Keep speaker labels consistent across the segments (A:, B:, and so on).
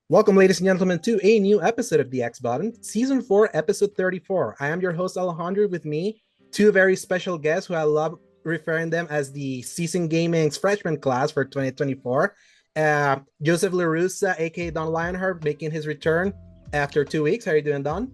A: Welcome, ladies and gentlemen, to a new episode of the X Button, Season 4, Episode 34. I am your host, Alejandro. With me, two very special guests who I love referring them as the Season Gaming's freshman class for 2024. Joseph La Russa AKA DonLionheart making his return after 2 weeks. How are you doing, Don?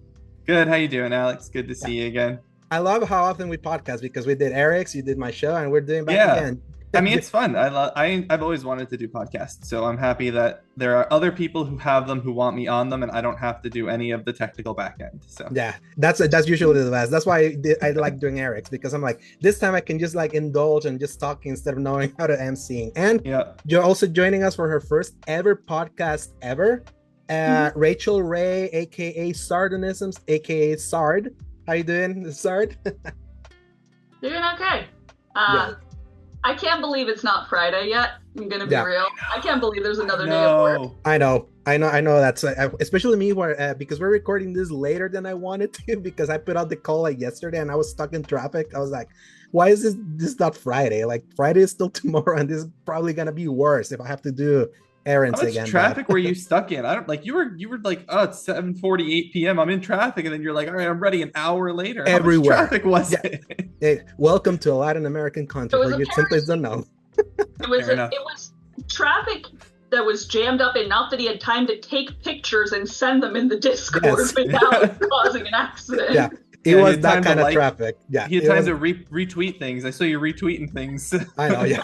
B: Good. How you doing, Alex? Good to see you again.
A: I love how often we podcast because we did Eric's, you did my show, and we're doing back
B: Yeah.
A: again.
B: I mean, it's fun. I've always wanted to do podcasts, so I'm happy that there are other people who have them who want me on them, and I don't have to do any of the technical back end. So
A: yeah, that's usually the best. That's why I like doing Eric's, because I'm like, this time I can just like indulge and just talk instead of knowing how to emceeing. And
B: yeah,
A: you're also joining us for her first ever podcast ever. Rachel Ray, aka Sardonisms, aka Sard. How you doing, Sard?
C: Doing okay.
A: Yeah.
C: I can't believe it's not Friday yet. I'm gonna be real. I can't believe there's another day of work.
A: I know. That's especially me, where because we're recording this later than I wanted to, because I put out the call like yesterday and I was stuck in traffic. I was like, why is this not Friday? Like, Friday is still tomorrow, and this is probably gonna be worse if I have to do errands
B: How much
A: again.
B: traffic were you stuck in? I don't like you were like, oh, it's 7:48 p.m. I'm in traffic, and then you're like, all right, I'm ready an hour later.
A: Everywhere.
B: How much traffic was it?
A: Hey, welcome to a Latin American country where you simply don't know.
C: It was traffic that was jammed up enough that he had time to take pictures and send them in the Discord without causing an accident.
A: Yeah. It was that kind of traffic. Yeah.
B: He had time to retweet things. I saw you retweeting things.
A: I know, yeah.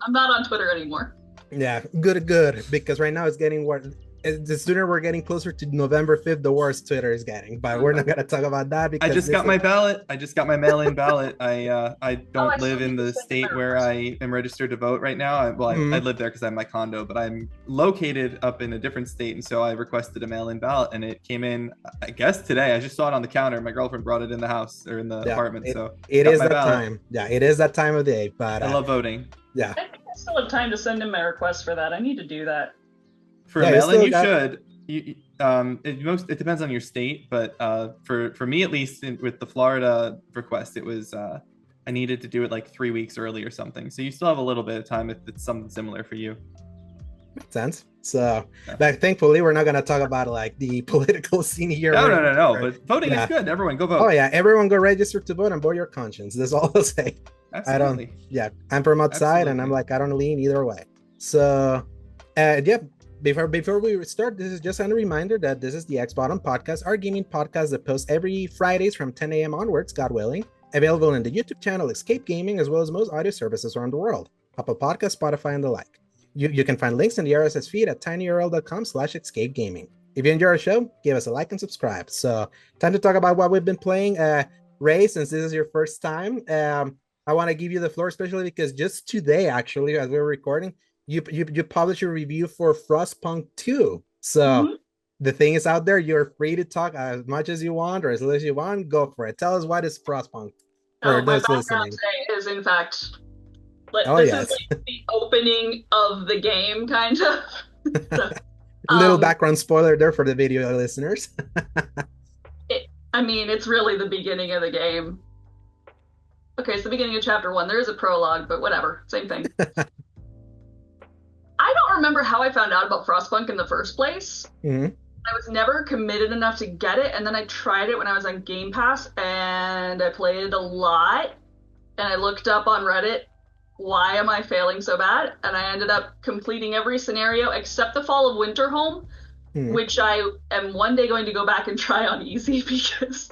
C: I'm not on Twitter anymore.
A: Yeah, good. Because right now it's getting worse. The sooner we're getting closer to November 5th, the worse Twitter is getting. But we're not going to talk about that because
B: I just got my ballot. I just got my mail-in ballot. I don't live in the state where I am registered to vote right now. I live there because I have my condo, but I'm located up in a different state, and so I requested a mail-in ballot, and it came in, I guess, today. I just saw it on the counter. My girlfriend brought it in the house or in the apartment. So
A: it is that time. Yeah, it is that time of day. But
B: I love voting.
A: Yeah.
C: I think I still have time to send in my request for that. I need to do that.
B: For a mail-in, you should. It depends on your state, but for me at least, with the Florida request, it was I needed to do it like 3 weeks early or something. So you still have a little bit of time if it's something similar for you.
A: Makes sense. So, but thankfully, we're not going to talk about like the political scene here.
B: No. But voting is good. Everyone go vote.
A: Oh yeah, everyone go register to vote and vote your conscience. That's all I'll say.
B: Absolutely.
A: I'm from outside, and I'm like, I don't lean either way. So, Before we start, this is just a reminder that this is the X Bottom Podcast, our gaming podcast that posts every Fridays from 10 a.m. onwards, God willing, available in the YouTube channel Escape Gaming, as well as most audio services around the world, Apple Podcast, Spotify, and the like. You can find links in the RSS feed at tinyurl.com/escapegaming. If you enjoy our show, give us a like and subscribe. So, time to talk about what we've been playing. Ray, since this is your first time, I want to give you the floor, especially because just today, actually, as we were recording, you published your review for Frostpunk 2. So the thing is out there. You're free to talk as much as you want or as little as you want. Go for it. Tell us, what is Frostpunk for those listening?
C: Today is, in fact,
A: is
C: like the opening of the game, kind of.
A: Little background spoiler there for the video listeners.
C: It's really the beginning of the game. Okay, it's the beginning of chapter 1. There is a prologue, but whatever. Same thing. I don't remember how I found out about Frostpunk in the first place.
A: Mm-hmm.
C: I was never committed enough to get it, and then I tried it when I was on Game Pass, and I played it a lot, and I looked up on Reddit, why am I failing so bad? And I ended up completing every scenario except the Fall of Winterhome, which I am one day going to go back and try on easy because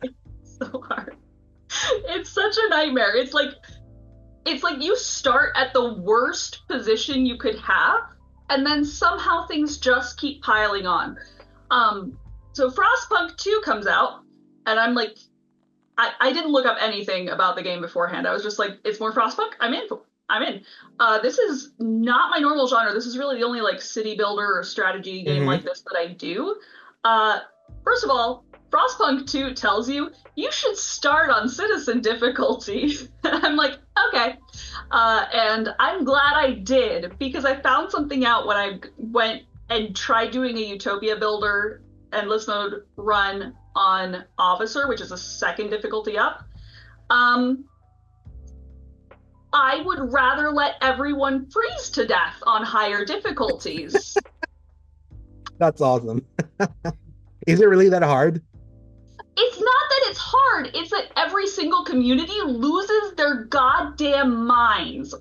C: it's so hard. It's such a nightmare. It's like you start at the worst position you could have, and then somehow things just keep piling on. So Frostpunk 2 comes out, and I'm like, I didn't look up anything about the game beforehand. I was just like, it's more Frostpunk? I'm in. This is not my normal genre. This is really the only like city builder or strategy game like this that I do. First of all, Frostpunk 2 tells you should start on citizen difficulty. I'm like, okay. And I'm glad I did, because I found something out when I went and tried doing a Utopia Builder endless mode run on Officer, which is a second difficulty up. I would rather let everyone freeze to death on higher difficulties.
A: That's awesome. Is it really that hard?
C: It's not that it's hard, it's that every single community loses their goddamn minds.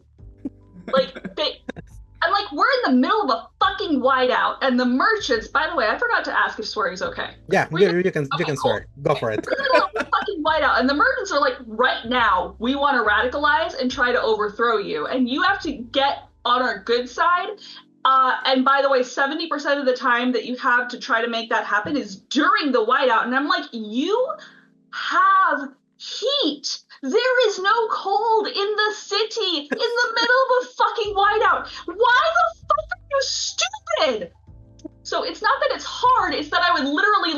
C: Like, I'm like, we're in the middle of a fucking whiteout, and the merchants, by the way, I forgot to ask if swearing's okay.
A: Yeah, you can swear. Go for it.
C: We're in the middle of a fucking whiteout, and the merchants are like, right now, we want to radicalize and try to overthrow you, and you have to get on our good side. And by the way, 70% of the time that you have to try to make that happen is during the whiteout. And I'm like, you have heat. There is no cold in the city in the middle of a fucking whiteout. Why the fuck are you stupid? So it's not that it's hard, it's that I would literally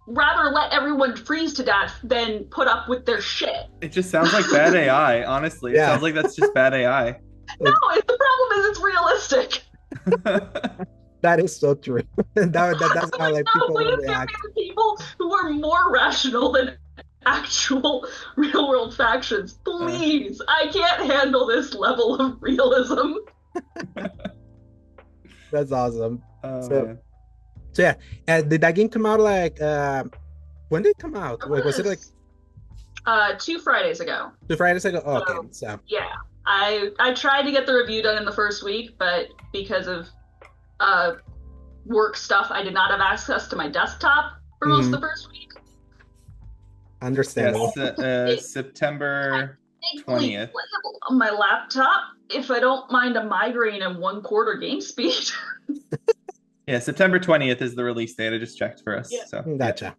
C: rather let everyone freeze to death than put up with their shit.
B: It just sounds like bad AI, honestly. It sounds like that's just bad AI.
C: No, the problem is it's realistic.
A: That is so true. That's how like people react.
C: People who are more rational than actual real world factions. Please, I can't handle this level of realism.
A: That's awesome. So yeah, did that game come out like when did it come out? Was it like
C: 2 Fridays ago?
A: 2 Fridays ago? Oh, okay, so
C: yeah, I tried to get the review done in the first week, but because of work stuff, I did not have access to my desktop for most of the first week.
A: Understandable.
B: Yes, September 20th.
C: On my laptop, if I don't mind a migraine and 1/4 game speed.
B: Yeah, September 20th is the release date. I just checked for us.
C: Yeah.
B: So
A: Gotcha.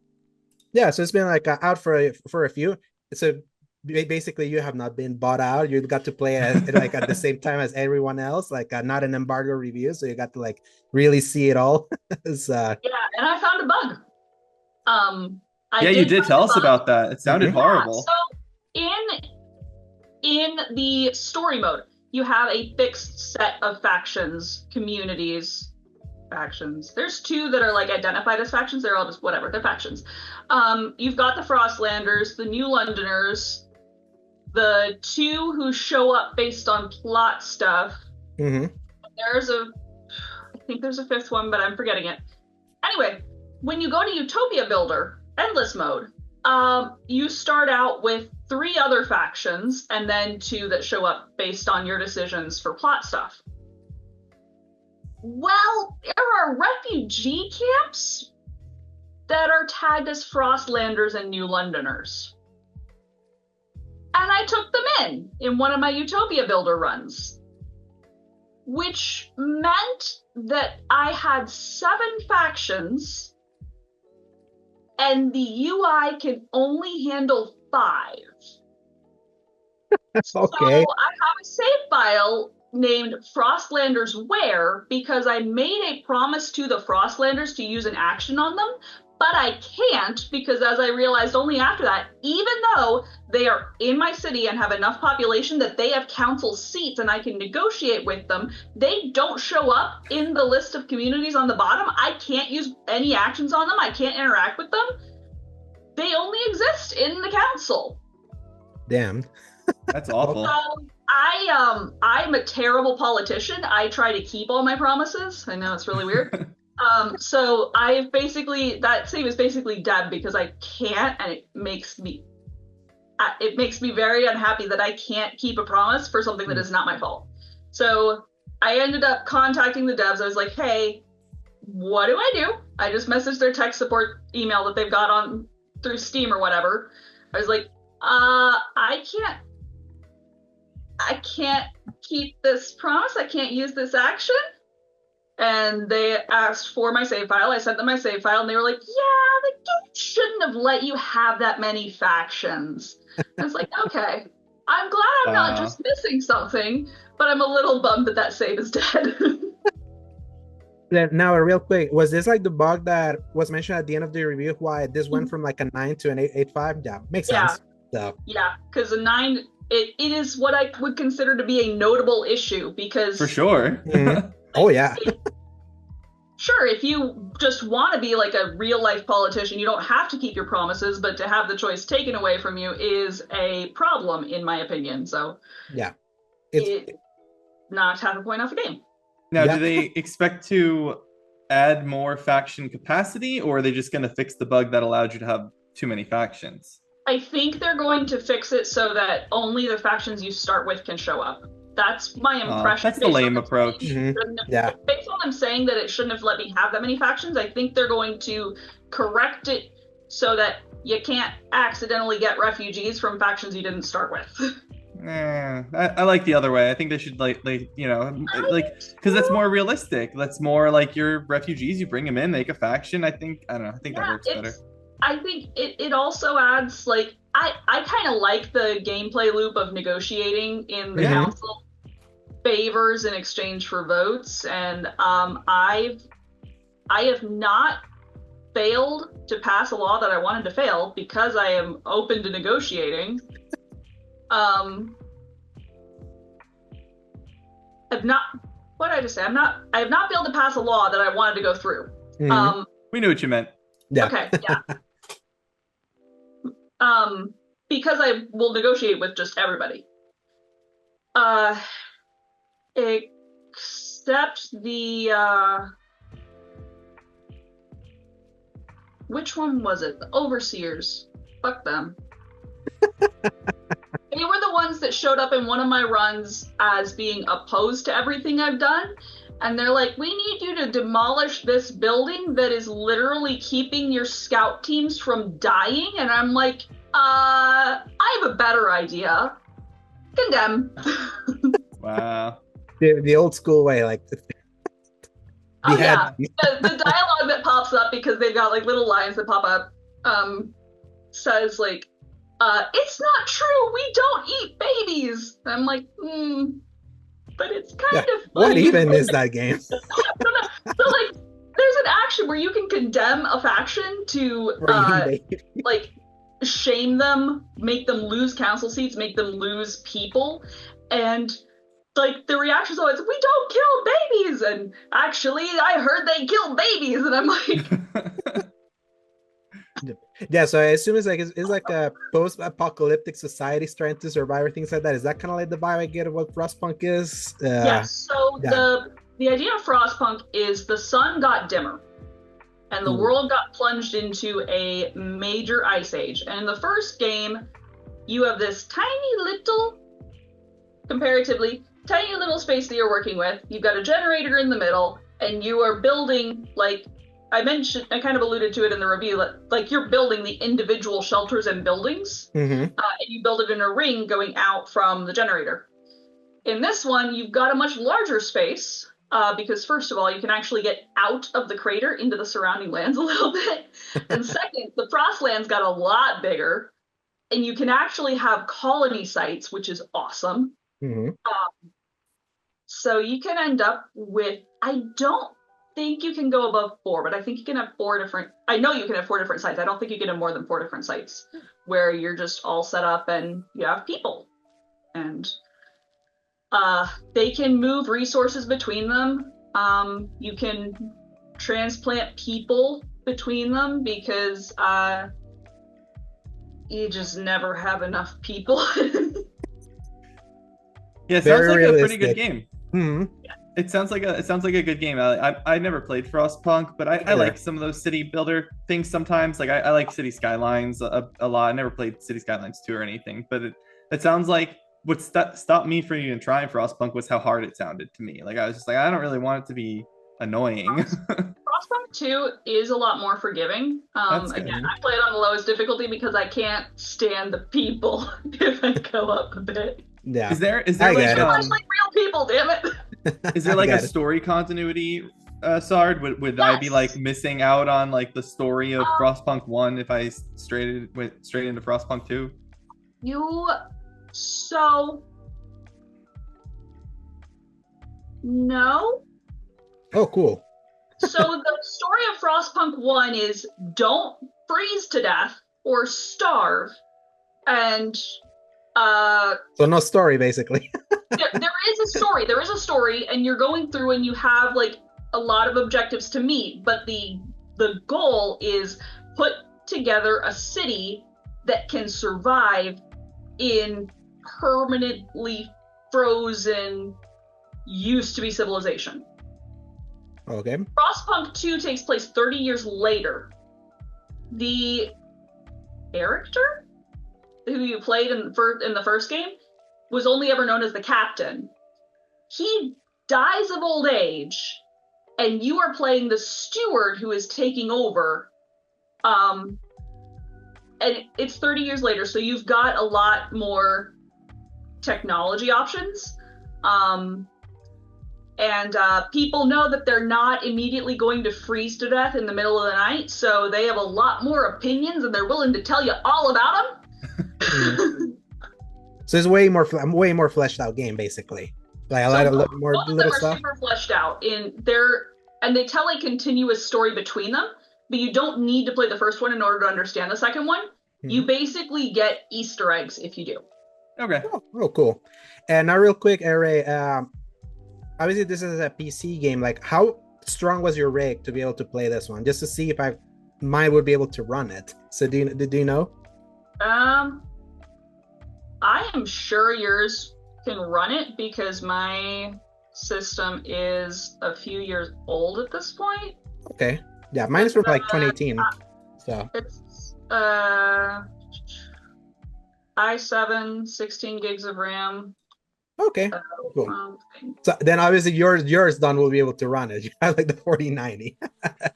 A: Yeah, so it's been like out for a few. So basically, you have not been bought out. You got to play it like at the same time as everyone else, like not an embargo review. So you got to like really see it all.
C: Yeah, and I found a bug.
B: You did tell us about that. It sounded horrible.
C: So in the story mode, you have a fixed set of factions, communities. Factions. There's 2 that are like identified as factions. They're all just whatever. They're factions. You've got the Frostlanders, the New Londoners, the 2 who show up based on plot stuff. I think there's a 5th one, but I'm forgetting it. Anyway, when you go to Utopia Builder, Endless Mode, you start out with 3 other factions and then 2 that show up based on your decisions for plot stuff. Well, there are refugee camps that are tagged as Frostlanders and New Londoners. And I took them in one of my Utopia Builder runs, which meant that I had 7 factions and the UI can only handle 5.
A: Okay.
C: So I have a save file named Frostlanders Where because I made a promise to the Frostlanders to use an action on them, but I can't because, as I realized only after that, even though they are in my city and have enough population that they have council seats and I can negotiate with them, they don't show up in the list of communities on the bottom. I can't use any actions on them. I can't interact with them. They only exist in the council.
A: Damn.
B: That's awful.
C: So I'm a terrible politician. I try to keep all my promises. I know it's really weird. So I've basically, that save is basically dead because I can't, and it makes me very unhappy that I can't keep a promise for something that is not my fault. So I ended up contacting the devs. I was like, hey, what do I do? I just messaged their tech support email that they've got on through Steam or whatever. I was like, I can't keep this promise. I can't use this action. And they asked for my save file. I sent them my save file, and they were like, yeah, the game shouldn't have let you have that many factions. I was like, okay. I'm glad I'm not just missing something, but I'm a little bummed that save is dead.
A: Now, real quick, was this like the bug that was mentioned at the end of the review? Why this went from like a 9 to an 8.5? Yeah, makes sense. So. Yeah,
C: because a 9, it is what I would consider to be a notable issue because...
B: For sure.
A: Oh, yeah.
C: Sure, if you just want to be like a real-life politician, you don't have to keep your promises, but to have the choice taken away from you is a problem, in my opinion. So,
A: yeah,
C: it's not half a point off a game.
B: Now, do they expect to add more faction capacity, or are they just going to fix the bug that allowed you to have too many factions?
C: I think they're going to fix it so that only the factions you start with can show up. That's my impression.
B: That's the lame approach.
A: Yeah.
C: Based on them saying that it shouldn't have let me have that many factions, I think they're going to correct it so that you can't accidentally get refugees from factions you didn't start with.
B: I like the other way. I think they should because that's more realistic. That's more like your refugees. You bring them in, make a faction. I think that works better.
C: I think it also adds I kind of like the gameplay loop of negotiating in the council favors in exchange for votes, and I have not failed to pass a law that I wanted to fail because I am open to negotiating. I have not been able to pass a law that I wanted to go through.
B: We knew what you meant.
A: Yeah.
C: Okay, yeah. Because I will negotiate with just everybody. Except the which one was it? The overseers. Fuck them. They were the ones that showed up in one of my runs as being opposed to everything I've done. And they're like, we need you to demolish this building that is literally keeping your scout teams from dying. And I'm like, I have a better idea. Condemn.
B: Wow.
A: The old school way,
C: Yeah. The dialogue that pops up, because they've got little lines that pop up, says it's not true, we don't eat babies. And I'm like, but it's kind of funny.
A: What even is that game?
C: So there's an action where you can condemn a faction to shame them, make them lose council seats, make them lose people, and the reaction is always, we don't kill babies, and actually I heard they kill babies, and I'm like
A: Yeah, so I assume it's like a post-apocalyptic society trying to survive or things like that. Is that kind of like the vibe I get of what Frostpunk is?
C: The idea of Frostpunk is the sun got dimmer and the world got plunged into a major ice age. And in the first game, you have this comparatively tiny little space that you're working with. You've got a generator in the middle, and you are building I kind of alluded to it in the review, you're building the individual shelters and buildings, and you build it in a ring going out from the generator. In this one, you've got a much larger space, because first of all, you can actually get out of the crater into the surrounding lands a little bit, and second, the Frostlands got a lot bigger, and you can actually have colony sites, which is awesome. So you can end up with, I don't think you can go above 4, but I think you can have 4 different, I know you can have 4 different sites. I don't think you can have more than 4 different sites where you're just all set up and you have people. And they can move resources between them. You can transplant people between them because you just never have enough people.
B: Yeah, it sounds like a pretty good game. Yeah. It sounds like a good game. I never played Frostpunk, but I like some of those city builder things sometimes. I like City Skylines a lot. I never played City Skylines 2 or anything, but it sounds like what stopped me from even trying Frostpunk was how hard it sounded to me. I was just I don't really want it to be annoying.
C: Frostpunk 2 is a lot more forgiving. Again, I play it on the lowest difficulty because I can't stand the people if I go up a bit.
A: Yeah.
B: Is there
C: much like real people, damn it.
B: Is there a story continuity, Sard? Would I be missing out on the story of Frostpunk 1 if I went straight into Frostpunk 2?
C: No.
A: Oh, cool.
C: So the story of Frostpunk 1 is don't freeze to death or starve, and
A: so no story, basically.
C: there is a story, and you're going through and you have a lot of objectives to meet, but the goal is put together a city that can survive in permanently frozen used to be civilization.
A: Okay.
C: Frostpunk 2 takes place 30 years later. The character who you played in the first game was only ever known as the captain. He dies of old age, and you are playing the steward who is taking over. And it's 30 years later, so you've got a lot more technology options. And people know that they're not immediately going to freeze to death in the middle of the night, so they have a lot more opinions, and they're willing to tell you all about them.
A: So it's way more fleshed out game, basically. Like a lot of more little stuff.
C: Super fleshed out and they tell a continuous story between them, but you don't need to play the first one in order to understand the second one. You basically get Easter eggs if you do.
B: Okay.
A: Oh, cool. And now, real quick, Ray. Obviously, this is a PC game. Like, how strong was your rig to be able to play this one? Just to see if mine would be able to run it. So, do you know?
C: I am sure yours can run it because my system is a few years old at this point.
A: Okay. Yeah, mine is from like 2018. So
C: it's i7, 16 gigs of RAM.
A: Okay. Cool. So then obviously yours Don will be able to run it. You have like the 4090.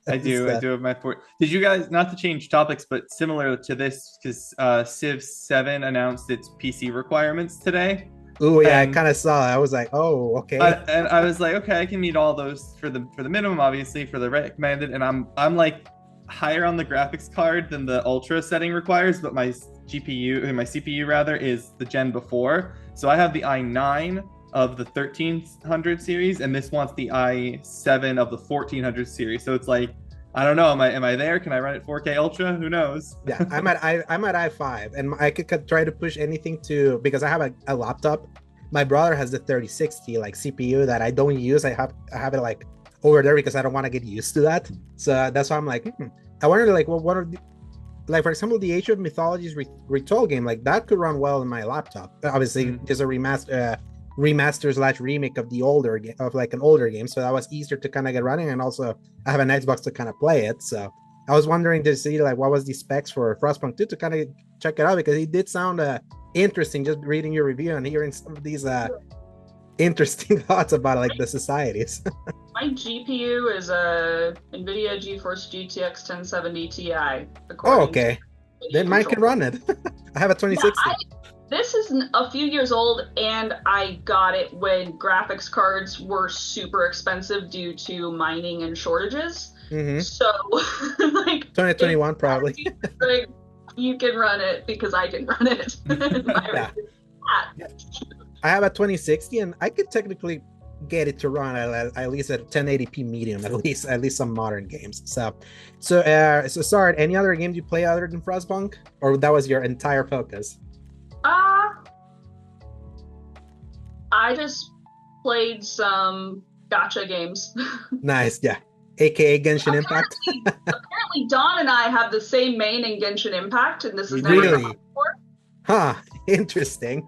B: I do have my 40. Did you guys, not to change topics, but similar to this, because Civ 7 announced its PC requirements today.
A: Oh yeah, I kind of saw it. I was like, oh, okay.
B: And I was like, okay, I can meet all those for the minimum, obviously, for the recommended. And I'm like higher on the graphics card than the ultra setting requires, but my CPU rather is the gen before. So I have the i9 of the 1300 series, and this wants the i7 of the 1400 series. So it's like, I don't know. Am I there? Can I run it 4K Ultra? Who knows?
A: Yeah, I'm at i5, and I could try to push anything to, because I have a laptop. My brother has the 3060 like CPU that I don't use. I have it like over there because I don't want to get used to that. So that's why I'm like, I wonder like, well, what are the, like, for example, the Age of Mythologies retold game, like that could run well in my laptop. Obviously, there's a remaster / remake of the older game, of like an older game, so that was easier to kind of get running, and also I have an Xbox to kind of play it. So I was wondering to see like what was the specs for Frostpunk 2 to kind of check it out, because it did sound interesting just reading your review and hearing some of these interesting thoughts about like the societies.
C: My GPU is a NVIDIA GeForce GTX 1070 Ti.
A: Oh, okay. Then mine can run it. I have a 2060.
C: This is a few years old, and I got it when graphics cards were super expensive due to mining and shortages. So, like
A: 2021 probably.
C: Like, you can run it because I can run it.
A: I have a 2060, and I could technically get it to run at least at 1080p medium, at least some modern games. So Sard, any other games you play other than Frostpunk, or that was your entire focus?
C: I just played some gacha games.
A: Nice, yeah. AKA Genshin Impact.
C: Apparently, Don and I have the same main in Genshin Impact, and this is
A: really
C: never come up before.
A: Huh? Interesting.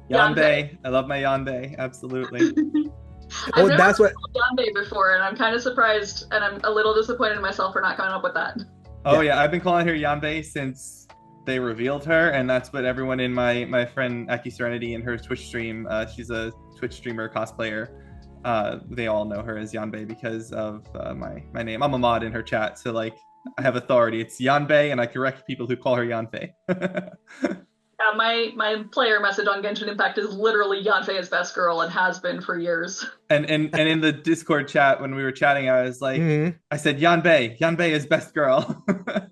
B: Yandere. I love my Yandere. Absolutely.
C: I've never heard Yandere before, and I'm kind of surprised, and I'm a little disappointed in myself for not coming up with that.
B: Oh yeah, I've been calling her Yandere since they revealed her, and that's what everyone in my friend Aki Serenity in her Twitch stream, she's a Twitch streamer cosplayer, they all know her as Yanbei because of my name. I'm a mod in her chat, so like I have authority. It's Yanbei, and I correct people who call her Yanfei.
C: My player message on Genshin Impact is literally Yanfei is best girl and has been for years.
B: And in the Discord chat when we were chatting, I was like, I said Yanbei is best girl.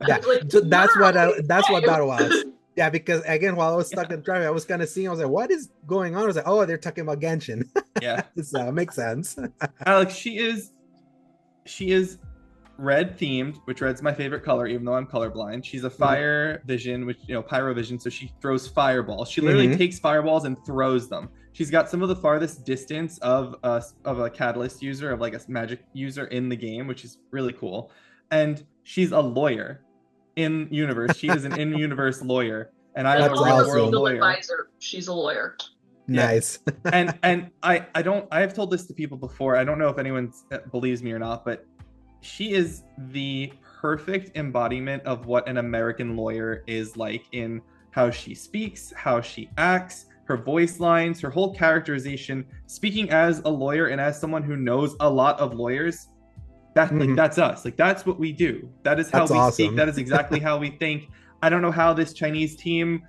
A: Yeah, so that's what that was. Yeah, because again, while I was stuck in traffic, I was kind of seeing. I was like, "What is going on?" I was like, "Oh, they're talking about Genshin."
B: Yeah,
A: so it makes sense.
B: Alex, she is red themed, which red's my favorite color, even though I'm colorblind. She's a fire vision, which pyro vision, so she throws fireballs. She literally takes fireballs and throws them. She's got some of the farthest distance of a catalyst user, of like a magic user in the game, which is really cool. And she's a lawyer in universe. She is an in-universe lawyer, and I am a real world lawyer.
C: Advisor. She's a lawyer.
A: Nice.
B: and I've told this to people before. I don't know if anyone believes me or not, but she is the perfect embodiment of what an American lawyer is like, in how she speaks, how she acts, her voice lines, her whole characterization, speaking as a lawyer and as someone who knows a lot of lawyers. That's us. Like, that's what we do. That is how we speak. That is exactly how we think. I don't know how this Chinese team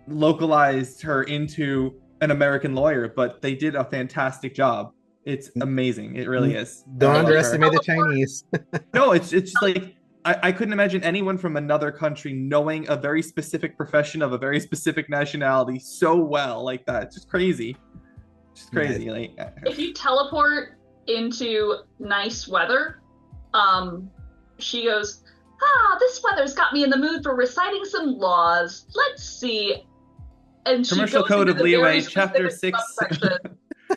B: localized her into an American lawyer, but they did a fantastic job. It's amazing. It really is.
A: Don't underestimate the Chinese.
B: No, it's just like, I couldn't imagine anyone from another country knowing a very specific profession of a very specific nationality so well like that. It's just crazy. Just crazy.
A: Nice.
B: Like,
C: if you teleport into nice weather, she goes, this weather's got me in the mood for reciting some laws. Let's see. And
B: Commercial Code of Leeway, Chapter 6.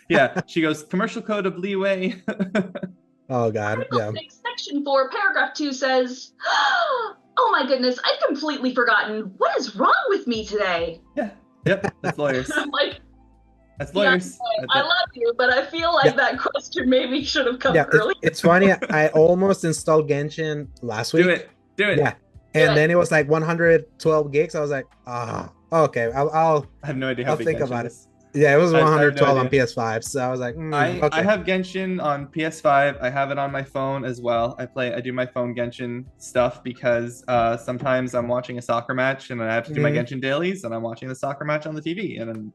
B: Yeah, she goes, Commercial Code of Leeway.
A: Oh, God.
C: Article 6, Section 4, Paragraph 2 says, oh my goodness, I've completely forgotten. What is wrong with me today?
B: Yeah, yep, that's lawyers.
C: I'm like,
B: that's lawyers.
C: Yeah, I love you, but I feel like that question maybe should have come earlier.
A: It's funny. I almost installed Genshin last week.
B: Do it.
A: Yeah. And then it was like 112 gigs. I was like, okay. I
B: have no idea how
A: I'll
B: big
A: think
B: Genshin
A: about
B: is.
A: it. Yeah, it was 112
B: no
A: on PS5. So I was like,
B: okay. I have Genshin on PS5. I have it on my phone as well. I do my phone Genshin stuff because sometimes I'm watching a soccer match and I have to do my Genshin dailies, and I'm watching the soccer match on the TV. And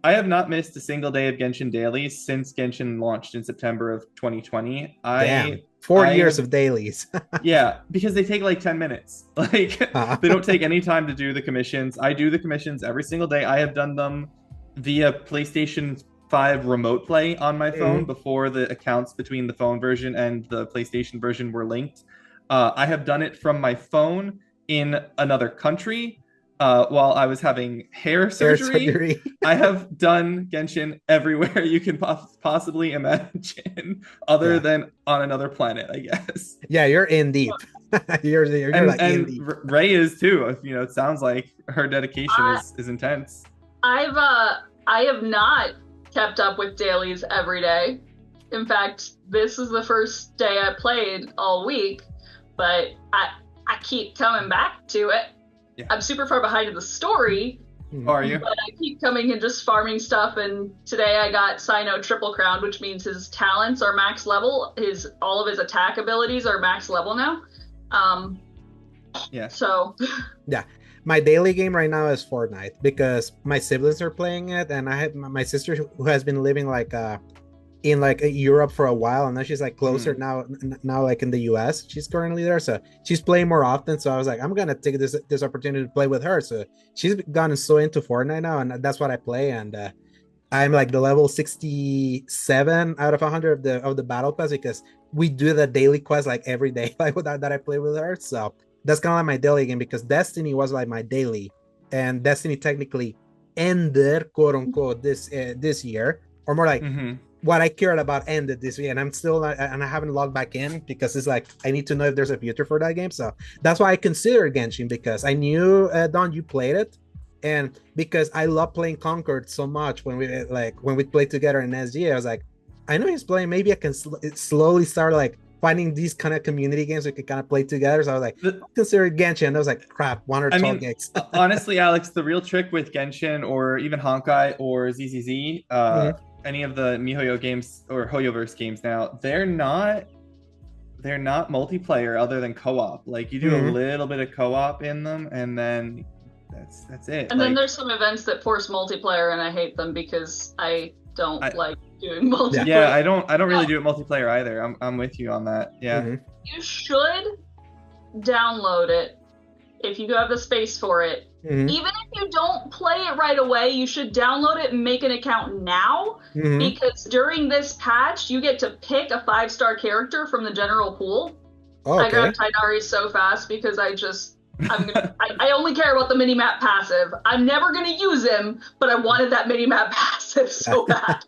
B: I have not missed a single day of Genshin dailies since Genshin launched in September of 2020.
A: Damn, 4 years of dailies.
B: Yeah, because they take like 10 minutes. Like, they don't take any time to do the commissions. I do the commissions every single day. I have done them via PlayStation 5 remote play on my phone before the accounts between the phone version and the PlayStation version were linked. I have done it from my phone in another country. While I was having hair surgery. I have done Genshin everywhere you can possibly imagine, other than on another planet, I guess.
A: Yeah, you're in deep. you're like in deep.
B: Ray is too. You know, it sounds like her dedication is intense.
C: I have not kept up with dailies every day. In fact, this is the first day I played all week, but I keep coming back to it. Yeah. I'm super far behind in the story.
B: How are you?
C: But I keep coming and just farming stuff, and today I got Sino triple crowned, which means his talents are max level. All of his attack abilities are max level now. So
A: yeah. My daily game right now is Fortnite because my siblings are playing it, and I have my sister who has been living like in like Europe for a while, and now she's like closer now like in the US. She's currently there, so she's playing more often. So I was like, I'm gonna take this opportunity to play with her. So she's gotten so into Fortnite now, and that's what I play. And I'm like the level 67 out of 100 of the battle pass because we do the daily quest like every day like that I play with her. So that's kind of like my daily game, because Destiny was like my daily, and Destiny technically ended, quote unquote, this year, or more like what I cared about ended this year, and I'm still not, and I haven't logged back in because it's like I need to know if there's a future for that game. So that's why I consider Genshin, because I knew Don, you played it, and because I love playing Concord so much when we played together in SG, I was like, I know he's playing, maybe I can slowly start like finding these kind of community games we could kind of play together. So I was like, consider Genshin, and I was like, crap, 112 gigs.
B: Honestly, Alex, the real trick with Genshin or even Honkai or ZZZ, any of the MiHoYo games or Hoyoverse games now, they're not multiplayer other than co-op. Like, you do a little bit of co-op in them, and then that's it.
C: And then there's some events that force multiplayer, and I hate them because I don't like doing multiplayer.
B: Yeah, I don't really do it multiplayer either. I'm with you on that. Yeah.
C: You should download it if you have the space for it. Even if you don't play it right away, you should download it and make an account now, because during this patch, you get to pick a 5-star character from the general pool. Okay. I grabbed Tidari so fast because I only care about the minimap passive. I'm never going to use him, but I wanted that minimap passive so bad.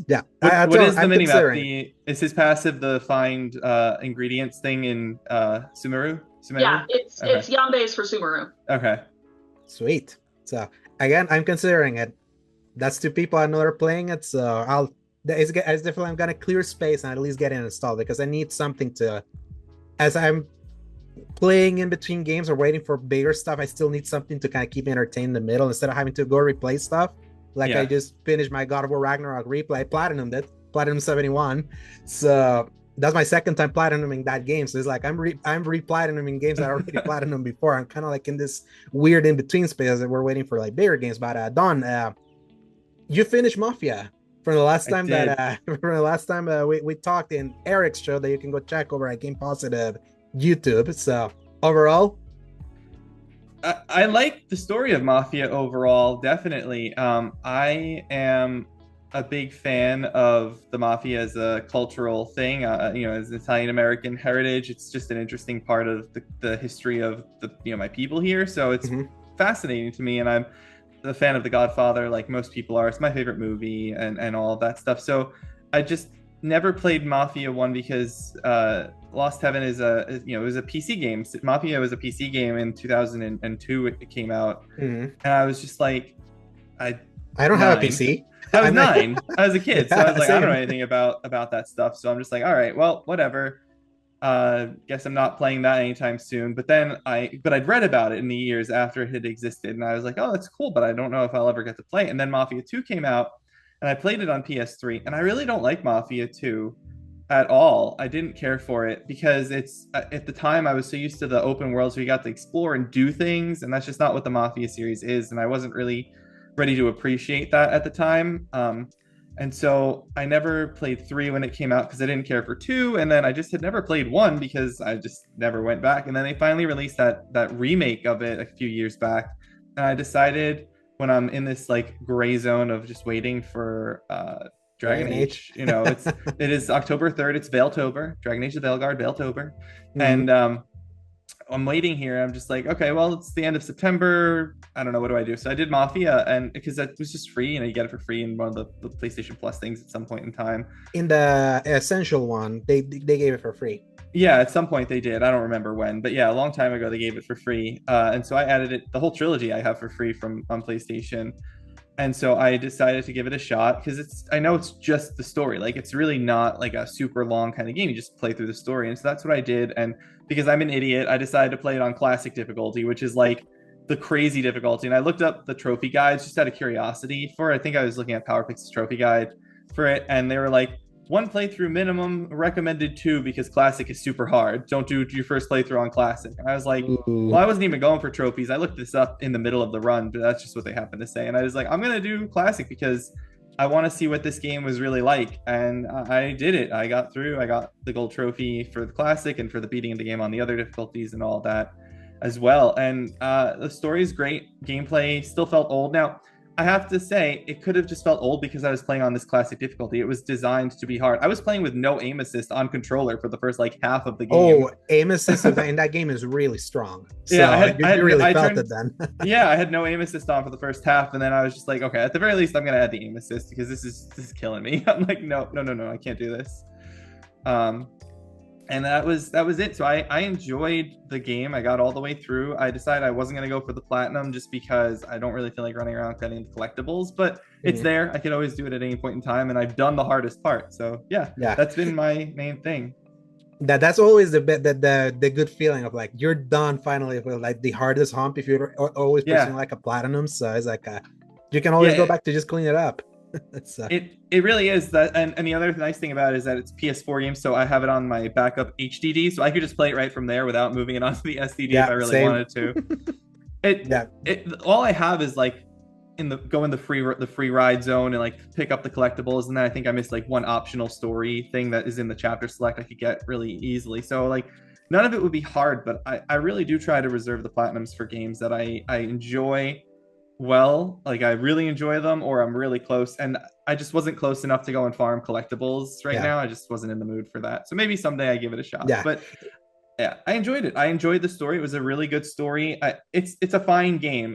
A: Yeah.
B: What is the minimap? Is his passive the find ingredients thing in Sumeru?
C: Yeah, it's Yambe's for Sumeru.
B: Okay.
A: Sweet. So again, I'm considering it. That's two people I know that are playing it, so it's definitely I'm gonna clear space and at least get it installed because I need something to, as I'm playing in between games or waiting for bigger stuff, I still need something to kind of keep me entertained in the middle instead of having to go replay stuff. Like I just finished my God of War Ragnarok replay, platinumed it, platinum 71. So that's my second time platinuming that game. So it's like I'm re-platinuming games that I already platinumed before. I'm kind of like in this weird in-between space that we're waiting for like bigger games. But Don, you finished Mafia from the last time we talked in Eric's show that you can go check over at Game Positive YouTube. So overall,
B: I like the story of Mafia overall, definitely. I am a big fan of the Mafia as a cultural thing, as Italian American heritage. It's just an interesting part of the history of my people here. So it's fascinating to me, and I'm a fan of The Godfather, like most people are. It's my favorite movie and all of that stuff. So I just never played Mafia 1 because Lost Heaven is it was a PC game. Mafia was a PC game in 2002. It came out, and I was just like, I
A: don't have a PC.
B: I was 9. I was a kid, so I was like, I don't know anything about that stuff. So I'm just like, all right, well, whatever. Guess I'm not playing that anytime soon. But then I'd read about it in the years after it had existed, and I was like, oh, that's cool, but I don't know if I'll ever get to play it. And then Mafia 2 came out, and I played it on PS3, and I really don't like Mafia 2 at all. I didn't care for it because it's at the time I was so used to the open world, so you got to explore and do things, and that's just not what the Mafia series is, and I wasn't really ready to appreciate that at the time. And so I never played 3 when it came out because I didn't care for 2, and then I just had never played 1 because I just never went back. And then they finally released that remake of it a few years back, and I decided, when I'm in this like gray zone of just waiting for Dragon Age, it is October 3rd. It's Veiltober, Dragon Age of Veilguard, Veiltober, and I'm waiting here. I'm just like, okay, well, it's the end of September. I don't know, what do I do? So I did Mafia, and because that was just free, and you get it for free in one of the PlayStation Plus things at some point in time.
A: In the Essential one, they gave it for free.
B: Yeah, at some point they did. I don't remember when, but yeah, a long time ago they gave it for free. And so I added it, the whole trilogy I have for free on PlayStation. And so I decided to give it a shot because I know it's just the story. Like, it's really not like a super long kind of game. You just play through the story. And so that's what I did. And because I'm an idiot, I decided to play it on classic difficulty, which is like the crazy difficulty. And I looked up the trophy guides just out of curiosity I think I was looking at PowerPix's trophy guide for it. And they were like, 1 playthrough minimum, recommended 2 because classic is super hard. Don't do your first playthrough on classic. And I was like, well, I wasn't even going for trophies. I looked this up in the middle of the run, but that's just what they happened to say. And I was like, I'm going to do classic because I want to see what this game was really like. And I did it. I got through. I got the gold trophy for the classic and for the beating of the game on the other difficulties and all that as well. And the story is great. Gameplay still felt old. Now, I have to say, it could have just felt old because I was playing on this classic difficulty. It was designed to be hard. I was playing with no aim assist on controller for the first like half of the game.
A: Oh, aim assist in that game is really strong. So yeah, you really felt it then.
B: Yeah, I had no aim assist on for the first half, and then I was just like, okay, at the very least, I'm gonna add the aim assist because this is killing me. I'm like, no, I can't do this. And that was it. So I enjoyed the game. I got all the way through. I decided I wasn't going to go for the platinum just because I don't really feel like running around getting the collectibles, but it's there. I could always do it at any point in time, and I've done the hardest part. So yeah, that's been my main thing.
A: That's always the good feeling of like you're done finally with like the hardest hump if you're always pursuing like a platinum. So it's like you can always go back to just clean it up.
B: It really is that, and the other nice thing about it is that it's PS4 game, so I have it on my backup HDD, so I could just play it right from there without moving it onto the SDD if I really wanted to. All I have is like go in the free ride zone and like pick up the collectibles, and then I think I missed like one optional story thing that is in the chapter select I could get really easily. So like none of it would be hard, but I really do try to reserve the platinums for games that I enjoy. Well, like I really enjoy them, or I'm really close, and I just wasn't close enough to go and farm collectibles right now. I just wasn't in the mood for that. So maybe someday I give it a shot. But yeah, I enjoyed it. I enjoyed the story. It was a really good story. It's a fine game.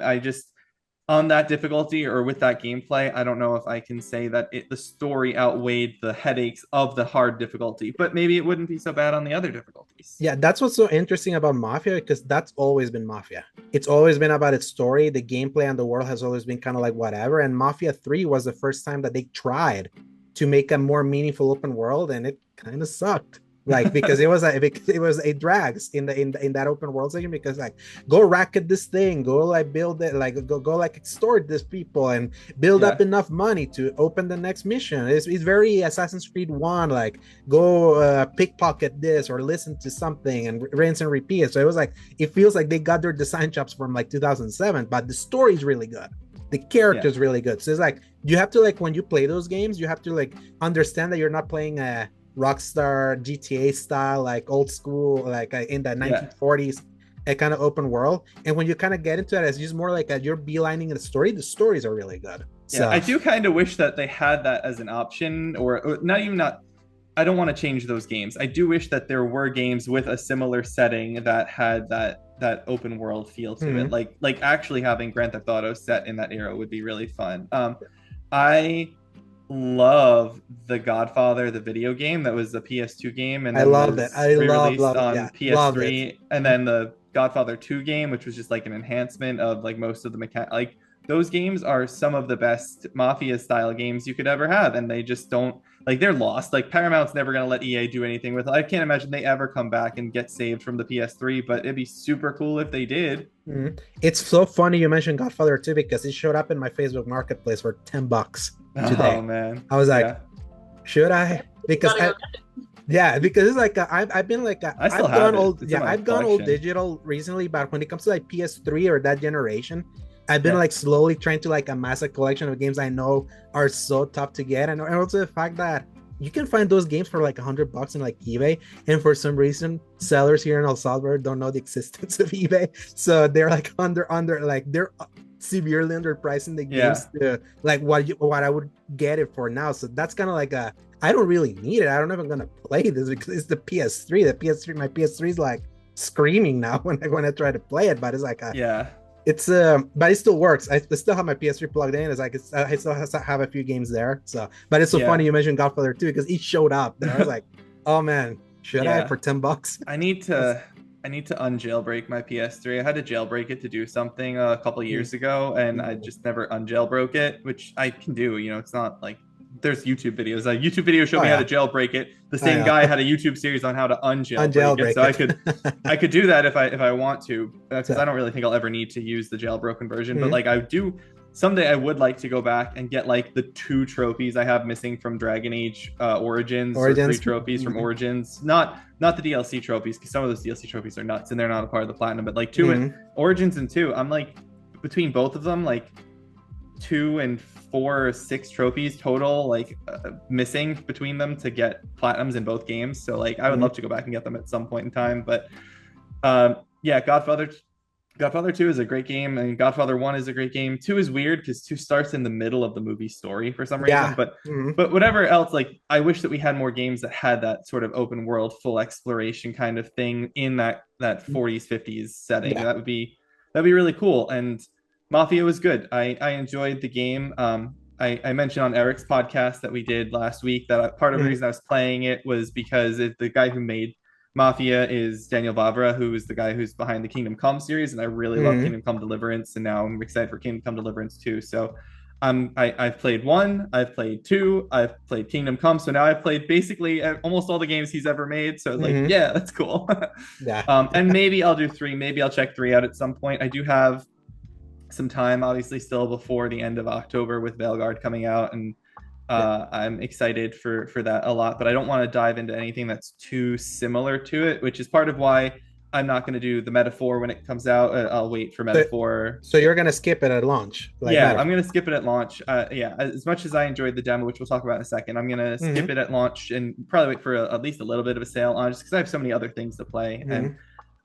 B: on that difficulty or with that gameplay, I don't know if I can say that the story outweighed the headaches of the hard difficulty, but maybe it wouldn't be so bad on the other difficulties.
A: Yeah, that's what's so interesting about Mafia, because that's always been Mafia. It's always been about its story. The gameplay and the world has always been kind of like whatever. And Mafia 3 was the first time that they tried to make a more meaningful open world, and it kind of sucked. Like, because it was a drags in that open world section, because like, go racket this thing, go like build it, like go like extort these people and build up enough money to open the next mission. It's very Assassin's Creed 1, like go pickpocket this or listen to something and rinse and repeat. So it was like, it feels like they got their design chops from like 2007, but the story's really good. The character's really good. So it's like, you have to, like, when you play those games, you have to like understand that you're not playing a Rockstar GTA style, like old school, like in the 1940s, a kind of open world. And when you kind of get into it, it's just more like you're beelining the story. The stories are really good.
B: Yeah, I do kind of wish that they had that as an option, or not. I don't want to change those games. I do wish that there were games with a similar setting that had that open world feel to it. Like actually having Grand Theft Auto set in that era would be really fun. I love The Godfather, the video game that was a PS2 game, and
A: I love it. I
B: re-released
A: love
B: on PS3, and then the Godfather 2 game, which was just like an enhancement of like most of the mechanic. Like, those games are some of the best Mafia style games you could ever have, and they just don't, like, they're lost. Like, Paramount's never going to let EA do anything with it. I can't imagine they ever come back and get saved from the PS3, but it'd be super cool if they did.
A: It's so funny you mentioned Godfather 2, because it showed up in my Facebook Marketplace for $10 today.
B: Oh man,
A: I was like, should I? Because because it's like I've been like I've gone old digital recently, but when it comes to like PS3 or that generation, I've been like slowly trying to like amass a collection of games I know are so tough to get, and also the fact that you can find those games for like $100 in like eBay, and for some reason sellers here in El Salvador don't know the existence of eBay, so they're like under like they're severely underpricing the games to like what I would get it for now. So that's kind of like I don't really need it. I don't know if I'm gonna play this because it's the PS3. My PS3 is like screaming now when I try to play it, but it's like it's but it still works. I still have my PS3 plugged in. It's like I still have a few games there. So, but it's so funny you mentioned Godfather 2, because it showed up and I was like, oh man, should I for $10?
B: I need to unjailbreak my PS3. I had to jailbreak it to do something a couple of years ago, and I just never unjailbroke it, which I can do. You know, it's not like there's YouTube videos. A YouTube video showed me how to jailbreak it. The same guy had a YouTube series on how to unjailbreak it. So I could do that if I want to, because I don't really think I'll ever need to use the jailbroken version. But like, I do someday, I would like to go back and get like the 2 trophies I have missing from Dragon Age Origins. Or 3 trophies from Origins. Not the DLC trophies, because some of those DLC trophies are nuts and they're not a part of the platinum. But like 2 and Origins and 2, I'm like, between both of them, like 2 and 4 or 6 trophies total, like missing between them to get platinums in both games. So like, I would love to go back and get them at some point in time. But Godfather 2 is a great game, and Godfather 1 is a great game. 2 is weird because 2 starts in the middle of the movie story for some reason. But whatever else, like, I wish that we had more games that had that sort of open world, full exploration kind of thing in that 40s, 50s setting. That'd be really cool. And Mafia was good. I enjoyed the game. I mentioned on Eric's podcast that we did last week that part of the reason I was playing it was because the guy who made Mafia is Daniel Vavra, who is the guy who's behind the Kingdom Come series, and I really love Kingdom Come Deliverance, and now I'm excited for Kingdom Come Deliverance 2. So I've played 1, I've played 2, I've played Kingdom Come, so now I've played basically almost all the games he's ever made. So like, that's cool. And maybe I'll do 3. Maybe I'll check 3 out at some point. I do have some time, obviously, still before the end of October with Veilguard coming out, and I'm excited for that a lot, but I don't want to dive into anything that's too similar to it, which is part of why I'm not going to do the Metaphor when it comes out. I'll wait for Metaphor.
A: So you're going to skip it at launch?
B: I'm going to skip it at launch. As much as I enjoyed the demo, which we'll talk about in a second, I'm going to skip it at launch and probably wait for at least a little bit of a sale on, just because I have so many other things to play. And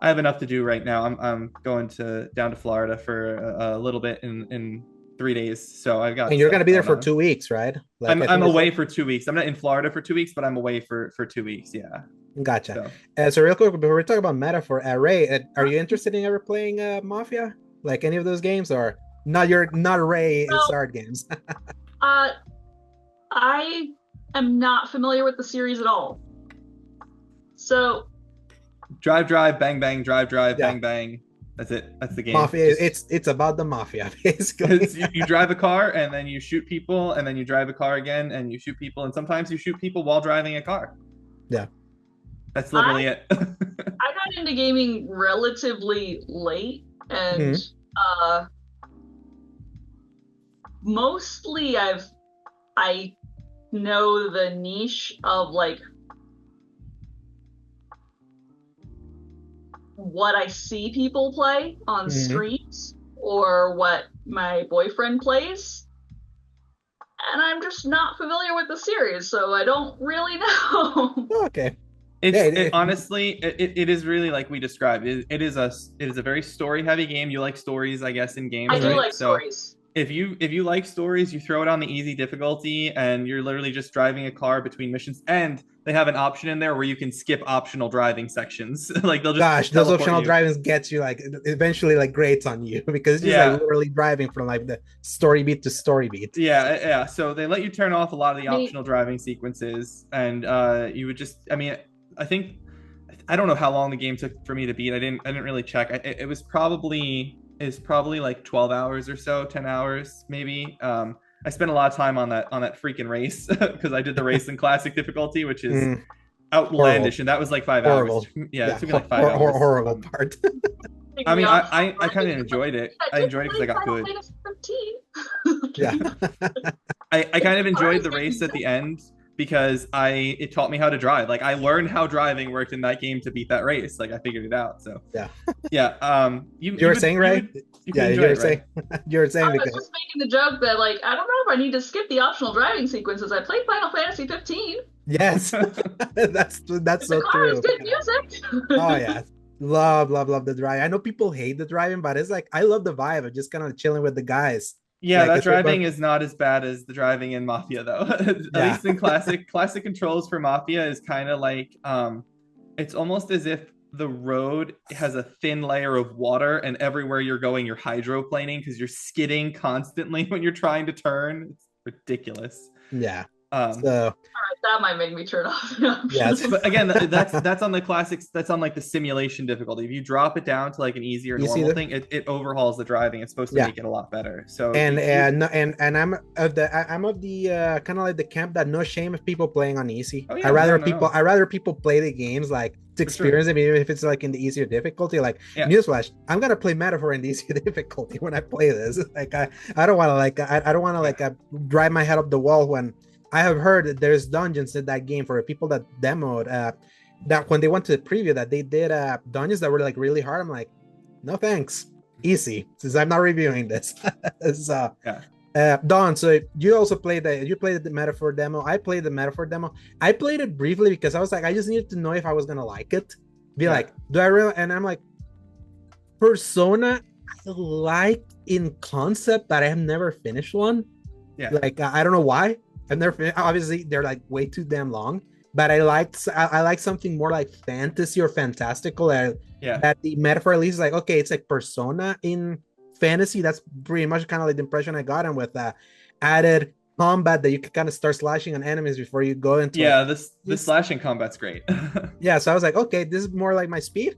B: I have enough to do right now. I'm going down to Florida for a little bit in 3 days, so I've got.
A: And you're going to be there for 2 weeks, right?
B: Like, I'm away for 2 weeks. I'm not in Florida for 2 weeks, but I'm away for 2 weeks. Yeah.
A: Gotcha. So real quick, before we talk about Metaphor, Ray, are you interested in ever playing Mafia? Like any of those games, or not Ray in
C: Well,
A: Sard games.
C: I am not familiar with the series at all. So
B: Drive, bang, bang, drive,
A: Yeah.
B: bang, bang. That's it. That's the game.
A: Mafia. It's about the mafia, basically.
B: You drive a car and then you shoot people, and then you drive a car again and you shoot people, and sometimes you shoot people while driving a car.
A: Yeah.
B: That's literally it.
C: I got into gaming relatively late, and mostly I know the niche of like what I see people play on streams or what my boyfriend plays, and I'm just not familiar with the series, so I don't really know.
A: Okay.
B: Honestly, it is really like we described. It is a very story heavy game. You like stories, I guess, in games.
C: I do
B: right?
C: like stories.
B: If you like stories, you throw it on the easy difficulty, and you're literally just driving a car between missions. And they have an option in there where you can skip optional driving sections. Like they'll just
A: those optional drivings gets you like eventually like grates on you because it's just like literally driving from like the story beat to story beat.
B: Yeah. So they let you turn off a lot of the optional driving sequences, and you would just. I mean, I don't know how long the game took for me to beat. I didn't really check. It was probably like 12 hours or so, 10 hours maybe. I spent a lot of time on that freaking race because I did the race in classic difficulty, which is outlandish, and that was like 5 hours. Yeah, it took me like 5 hours.
A: Horrible part.
B: I mean, I kind of enjoyed it. I enjoyed it because I got good.
A: Yeah.
B: I kind of enjoyed the race at the end because it taught me how to drive. Like I learned how driving worked in that game to beat that race. Like I figured it out. So yeah. You were saying,
A: right? You were saying
C: I was just making the joke that like I don't know if I need to skip the optional driving sequences. I played Final Fantasy 15.
A: Yes, that's so true.
C: It's good music.
A: Oh yeah, love the drive. I know people hate the driving, but it's like I love the vibe of just kind of chilling with the guys.
B: Yeah, that driving is not as bad as the driving in Mafia, though. At least in classic controls for Mafia is kind of like, it's almost as if the road has a thin layer of water, and everywhere you're going, you're hydroplaning because you're skidding constantly when you're trying to turn. It's ridiculous.
A: Yeah.
C: So that might make me turn off.
B: Yes, but again, that's on the classics. That's on like the simulation difficulty. If you drop it down to like an easier normal thing, it overhauls the driving. It's supposed to make it a lot better. So
A: and I'm of the kind of like the camp that no shame of people playing on easy.
B: Oh, yeah,
A: I rather people play the games like to experience it, even if it's like in the easier difficulty. Like newsflash, I'm gonna play Metaphor in the easier difficulty when I play this. Like I don't want to drive my head up the wall when. I have heard that there's dungeons in that game for people that demoed that when they went to the preview that they did dungeons that were like really hard. I'm like, no thanks, easy, since I'm not reviewing this. So Don, so you also played the Metaphor demo. I played the Metaphor demo. I played it briefly because I was like, I just needed to know if I was gonna like it. Like, do I really? And I'm like, Persona, I like in concept, but I have never finished one. Yeah, like I don't know why. And obviously they're like way too damn long, but I like something more like fantasy or fantastical. That the Metaphor at least is like, okay, it's like Persona in fantasy. That's pretty much kind of like the impression I got, and with added combat that you can kind of start slashing on enemies before you go into.
B: Yeah, the slashing combat's great.
A: Yeah, so I was like, okay, this is more like my speed.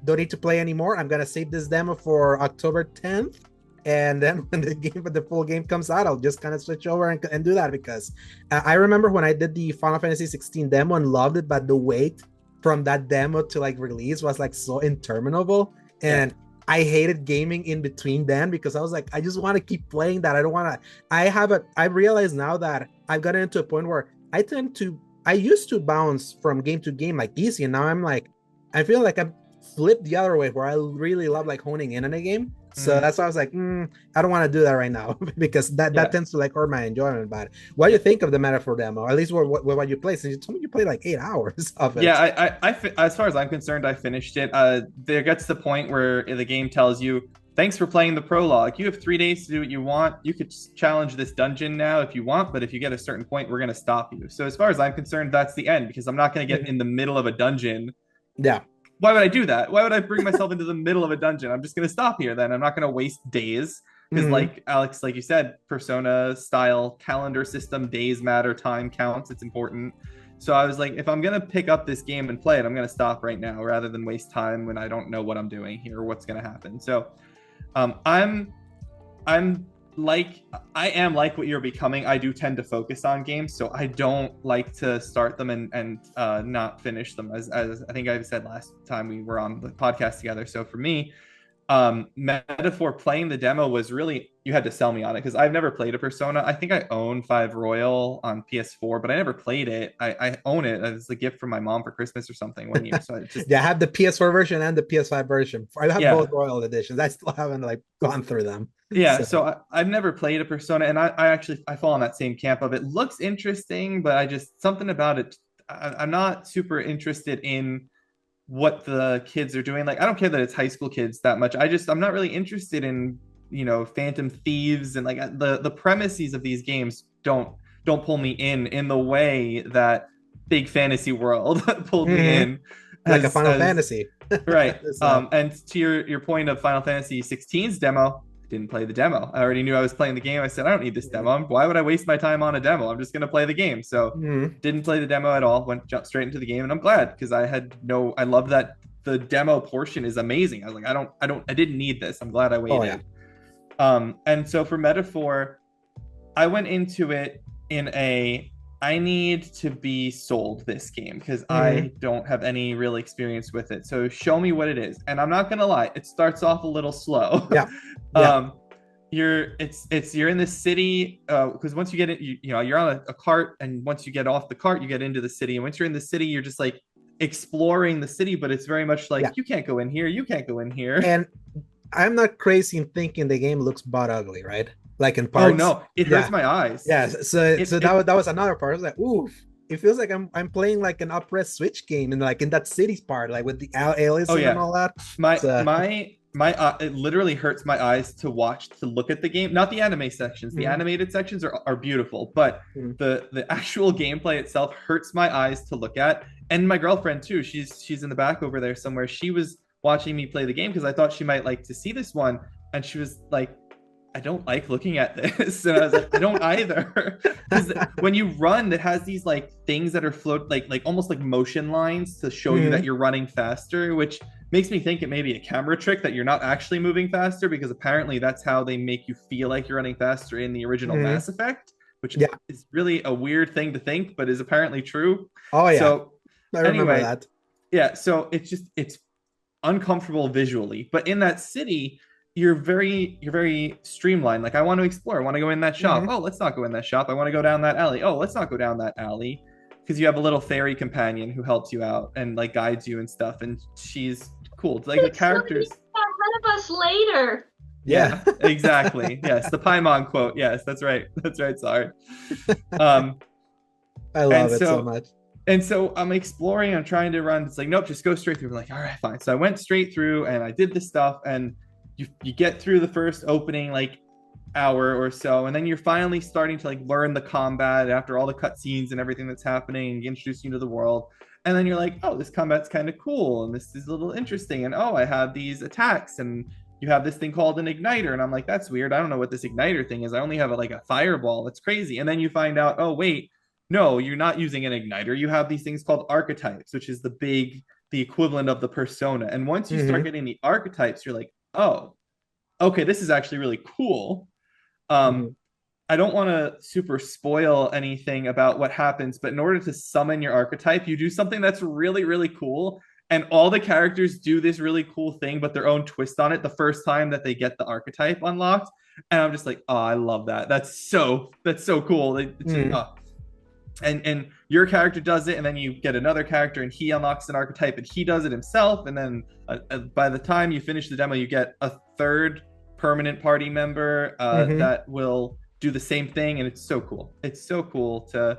A: Don't need to play anymore. I'm gonna save this demo for October 10th. And then when the full game comes out, I'll just kind of switch over and do that because I remember when I did the Final Fantasy 16 demo and loved it, but the wait from that demo to like release was like so interminable, and I hated gaming in between then because I was like, I just want to keep playing that. I don't want to. I realize now that I've gotten into a point where I used to bounce from game to game like easy, and now I'm like, I feel like I'm flipped the other way where I really love like honing in on a game. So that's why I was like, I don't want to do that right now because that tends to like hurt my enjoyment. But what do you think of the Metaphor demo? At least what you played, since you told me you played like 8 hours of it.
B: Yeah, I as far as I'm concerned, I finished it. There gets to the point where the game tells you, thanks for playing the prologue. You have 3 days to do what you want. You could challenge this dungeon now if you want, but if you get a certain point, we're going to stop you. So as far as I'm concerned, that's the end because I'm not going to get in the middle of a dungeon.
A: Yeah.
B: Why would I do that? Why would I bring myself into the middle of a dungeon? I'm just going to stop here then. I'm not going to waste days. because like Alex, like you said, Persona style calendar system, days matter, time counts, it's important. So I was like, if I'm gonna pick up this game and play it, I'm gonna stop right now rather than waste time when I don't know what I'm doing here or what's gonna happen. So I'm like, I am like what you're becoming. I do tend to focus on games, so I don't like to start them and not finish them, as I think I said last time we were on the podcast together. So for me, Metaphor playing the demo was really, you had to sell me on it, because I've never played a Persona. I think I own 5 Royal on PS4, but I never played it. I own it as a gift from my mom for Christmas or something one year. So I just
A: I have the PS4 version and the PS5 version. I have both Royal editions. I still haven't like gone through them.
B: So I've never played a Persona, and I fall in that same camp of it looks interesting, but I just, something about it, I'm not super interested in what the kids are doing. Like, I don't care that it's high school kids that much. I'm not really interested in, you know, Phantom Thieves, and like the premises of these games don't pull me in the way that Big Fantasy World pulled me in,
A: like a Final Fantasy.
B: Right. And to your point of Final Fantasy 16's demo, didn't play the demo. I already knew I was playing the game. I said, I don't need this demo. Why would I waste my time on a demo? I'm just going to play the game. So didn't play the demo at all. Jumped straight into the game, and I'm glad, because I love that the demo portion is amazing. I was like, I didn't need this. I'm glad I waited. And so for Metaphor, I went into it in I need to be sold this game, because I don't have any real experience with it. So show me what it is. And I'm not gonna lie, it starts off a little slow. You're in the city, because once you get it, you're on a cart, and once you get off the cart, you get into the city. And once you're in the city, you're just like exploring the city, but it's very much like you can't go in here, you can't go in here.
A: And I'm not crazy in thinking the game looks butt ugly, right? Like in parts.
B: Oh no, it hurts my eyes.
A: That was another part. I was like, oof. It feels like I'm playing like an up-res Switch game, and like in that city's part, like with the aliens and all that. It
B: literally hurts my eyes to look at the game. Not the anime sections. The animated sections are beautiful, but the actual gameplay itself hurts my eyes to look at. And my girlfriend too. She's in the back over there somewhere. She was watching me play the game because I thought she might like to see this one, and she was like, I don't like looking at this. And I was like, I don't either. Because when you run, it has these like things that are like almost like motion lines to show you that you're running faster, which makes me think it may be a camera trick, that you're not actually moving faster, because apparently that's how they make you feel like you're running faster in the original Mass Effect, which is really a weird thing to think, but is apparently true.
A: Oh yeah.
B: So
A: I remember that.
B: Yeah. So it's uncomfortable visually, but in that city, you're very streamlined. Like, I want to explore. I want to go in that shop. Oh, let's not go in that shop. I want to go down that alley. Oh, let's not go down that alley. Because you have a little fairy companion who helps you out and like guides you and stuff. And she's cool. Like, the characters
C: ahead of us later.
B: Yeah, exactly. Yes, the Paimon quote. Yes, that's right. That's right. Sorry.
A: I love it so much.
B: And so I'm exploring. I'm trying to run. It's like, nope, just go straight through. I'm like, all right, fine. So I went straight through and I did this stuff, and you get through the first opening like hour or so, and then you're finally starting to like learn the combat after all the cutscenes and everything that's happening, and introduce you to the world. And then you're like, oh, this combat's kind of cool, and this is a little interesting, and oh, I have these attacks, and you have this thing called an igniter, and I'm like, that's weird. I don't know what this igniter thing is. I only have like a fireball. That's crazy. And then you find out, oh wait, no, you're not using an igniter. You have these things called archetypes, which is the equivalent of the persona. And once you start getting the archetypes, you're like, oh, okay, this is actually really cool. I don't want to super spoil anything about what happens, but in order to summon your archetype, you do something that's really, really cool. And all the characters do this really cool thing, but their own twist on it the first time that they get the archetype unlocked. And I'm just like, oh, I love that. That's so cool. And your character does it, and then you get another character, and he unlocks an archetype, and he does it himself. And then by the time you finish the demo, you get a third permanent party member that will do the same thing, and it's so cool. It's so cool to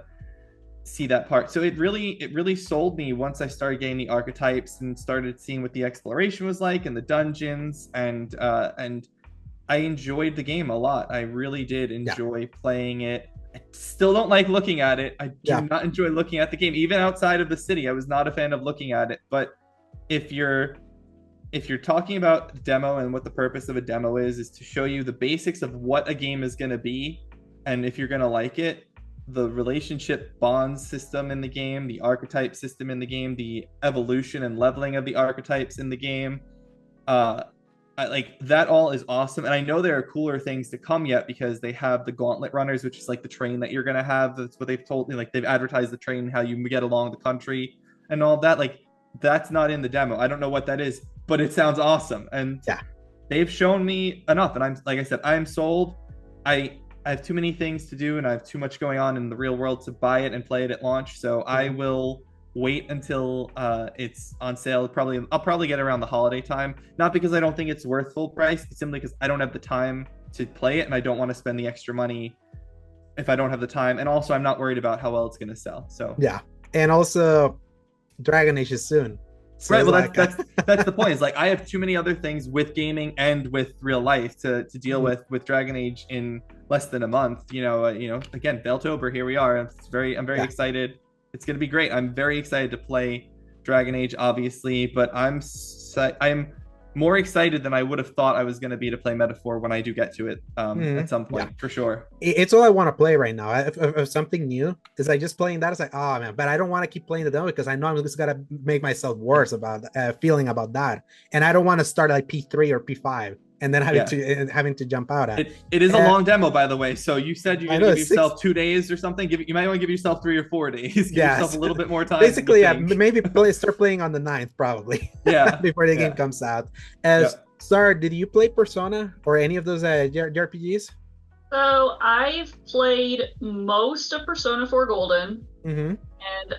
B: see that part. So it really sold me once I started getting the archetypes and started seeing what the exploration was like and the dungeons, and I enjoyed the game a lot. I really did enjoy playing it. I still don't like looking at it. I do not enjoy looking at the game, even outside of the city. I was not a fan of looking at it. But if you're if you're talking about demo and what the purpose of a demo is to show you the basics of what a game is going to be, and if you're going to like it, the relationship bond system in the game, the archetype system in the game, the evolution and leveling of the archetypes in the game, like that all is awesome. And I know there are cooler things to come yet, because they have the gauntlet runners, which is like the train that you're going to have. That's what they've told me. Like they've advertised the train, how you get along the country and all that. Like that's not in the demo. I don't know what that is, but it sounds awesome. And
A: yeah,
B: they've shown me enough. And I'm, like I said, I'm sold. I have too many things to do, and I have too much going on in the real world to buy it and play it at launch. So I will wait until it's on sale. I'll probably get it around the holiday time. Not because I don't think it's worth full price, but simply because I don't have the time to play it, and I don't want to spend the extra money if I don't have the time. And also, I'm not worried about how well it's going to sell. So
A: yeah, and also Dragon Age is soon. So
B: right. Well,
A: like...
B: that's the point. Is like I have too many other things with gaming and with real life to deal with Dragon Age in less than a month. Again, Beltober, here we are. I'm very excited. It's going to be great. I'm very excited to play Dragon Age, obviously, but I'm more excited than I would have thought I was going to be to play Metaphor when I do get to it at some point, for sure.
A: It's all I want to play right now. If something new, is like just playing that. It's like, oh man, but I don't want to keep playing the demo because I know I'm just gonna make myself worse about feeling about that, and I don't want to start like P3 or P5 and then having to jump out at
B: it. It is a long demo, by the way. So you said you're gonna give yourself 2 days or something. You might want to give yourself 3 or 4 days. Give yourself a little bit more time.
A: Basically, maybe start playing on the 9th probably.
B: Yeah,
A: before the game comes out. Sar, did you play Persona or any of those JRPGs?
C: So I've played most of Persona 4 Golden and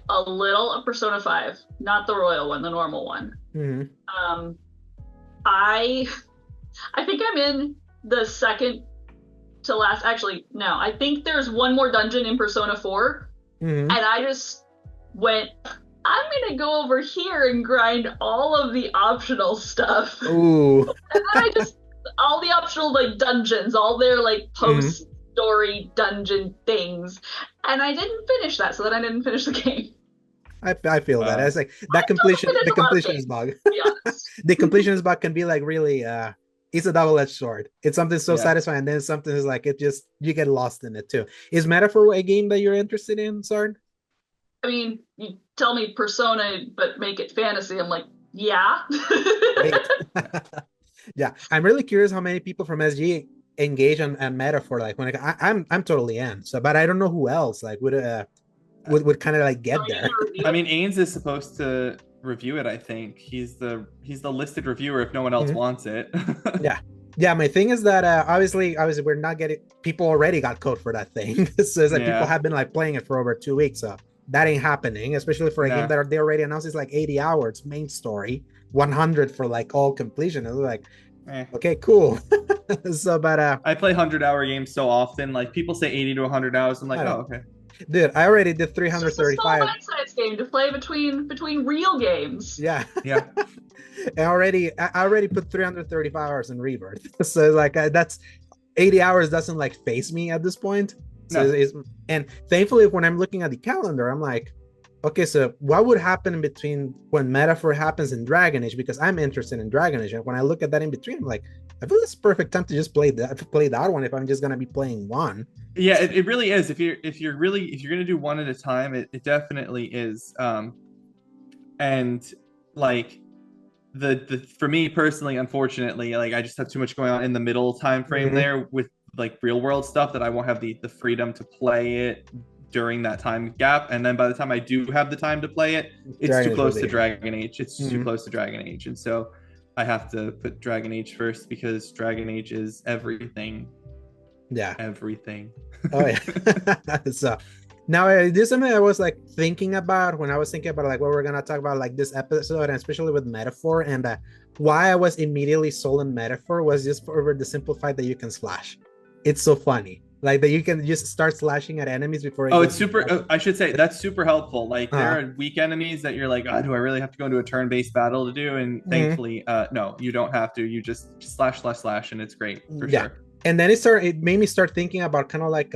C: a little of Persona 5, not the royal one, the normal one. I think I'm in the second to last. Actually, no, I think there's one more dungeon in Persona 4, and I just went, I'm gonna go over here and grind all of the optional stuff.
A: Ooh.
C: And then all the optional like dungeons, all their like post-story dungeon things, and I didn't finish that, so then I didn't finish the game.
A: I feel that. It's like that completionist bug. The completionist bug can be like really it's a double-edged sword. It's something so satisfying, and then something is like you get lost in it too. Is Metaphor a game that you're interested in, Sard?
C: I mean, you tell me Persona, but make it fantasy. I'm like, yeah.
A: Yeah, I'm really curious how many people from SG engage on Metaphor. Like when I'm totally in. So, but I don't know who else like would kind of like get there.
B: I mean, Ains is supposed to review it. I think he's the listed reviewer if no one else wants it. Yeah. My thing is that obviously we're not getting. People already got code for that thing. So it's like people have been like playing it for over 2 weeks. So that ain't happening, especially for a game that they already announced is like 80 hours main story, 100 for like all completion. It's like, okay, cool. So, but I play 100-hour games so often. Like people say 80 to 100 hours. I'm like, oh, okay.
A: Dude, I already did 335.
C: It's a small bite-sized game to play between real games.
A: Yeah. I already put 335 hours in Rebirth. So like that's 80 hours doesn't like face me at this point. So and thankfully when I'm looking at the calendar, I'm like, okay, so what would happen in between when Metaphor happens in Dragon Age? Because I'm interested in Dragon Age. And when I look at that in between, I'm like, I feel it's a perfect time to just play that one if I'm just gonna be playing one.
B: Yeah, it really is. If you're gonna do one at a time, it definitely is. And like the for me personally, unfortunately, like I just have too much going on in the middle time frame there with like real world stuff that I won't have the freedom to play it during that time gap. And then by the time I do have the time to play it, it's too close to Dragon Age. It's too close to Dragon Age. And so I have to put Dragon Age first because Dragon Age is everything.
A: Yeah.
B: Everything.
A: Oh yeah. So now this is something I was like thinking about when I was thinking about like what we're gonna talk about like this episode, and especially with Metaphor, and why I was immediately sold on Metaphor was just over the simple fact that you can slash. It's so funny. Like that you can just start slashing at enemies before.
B: It's super. I should say that's super helpful. Like there are weak enemies that you're like, do I really have to go into a turn-based battle to do? And thankfully, no, you don't have to. You just slash, and it's great for sure.
A: And then it made me start thinking about kind of like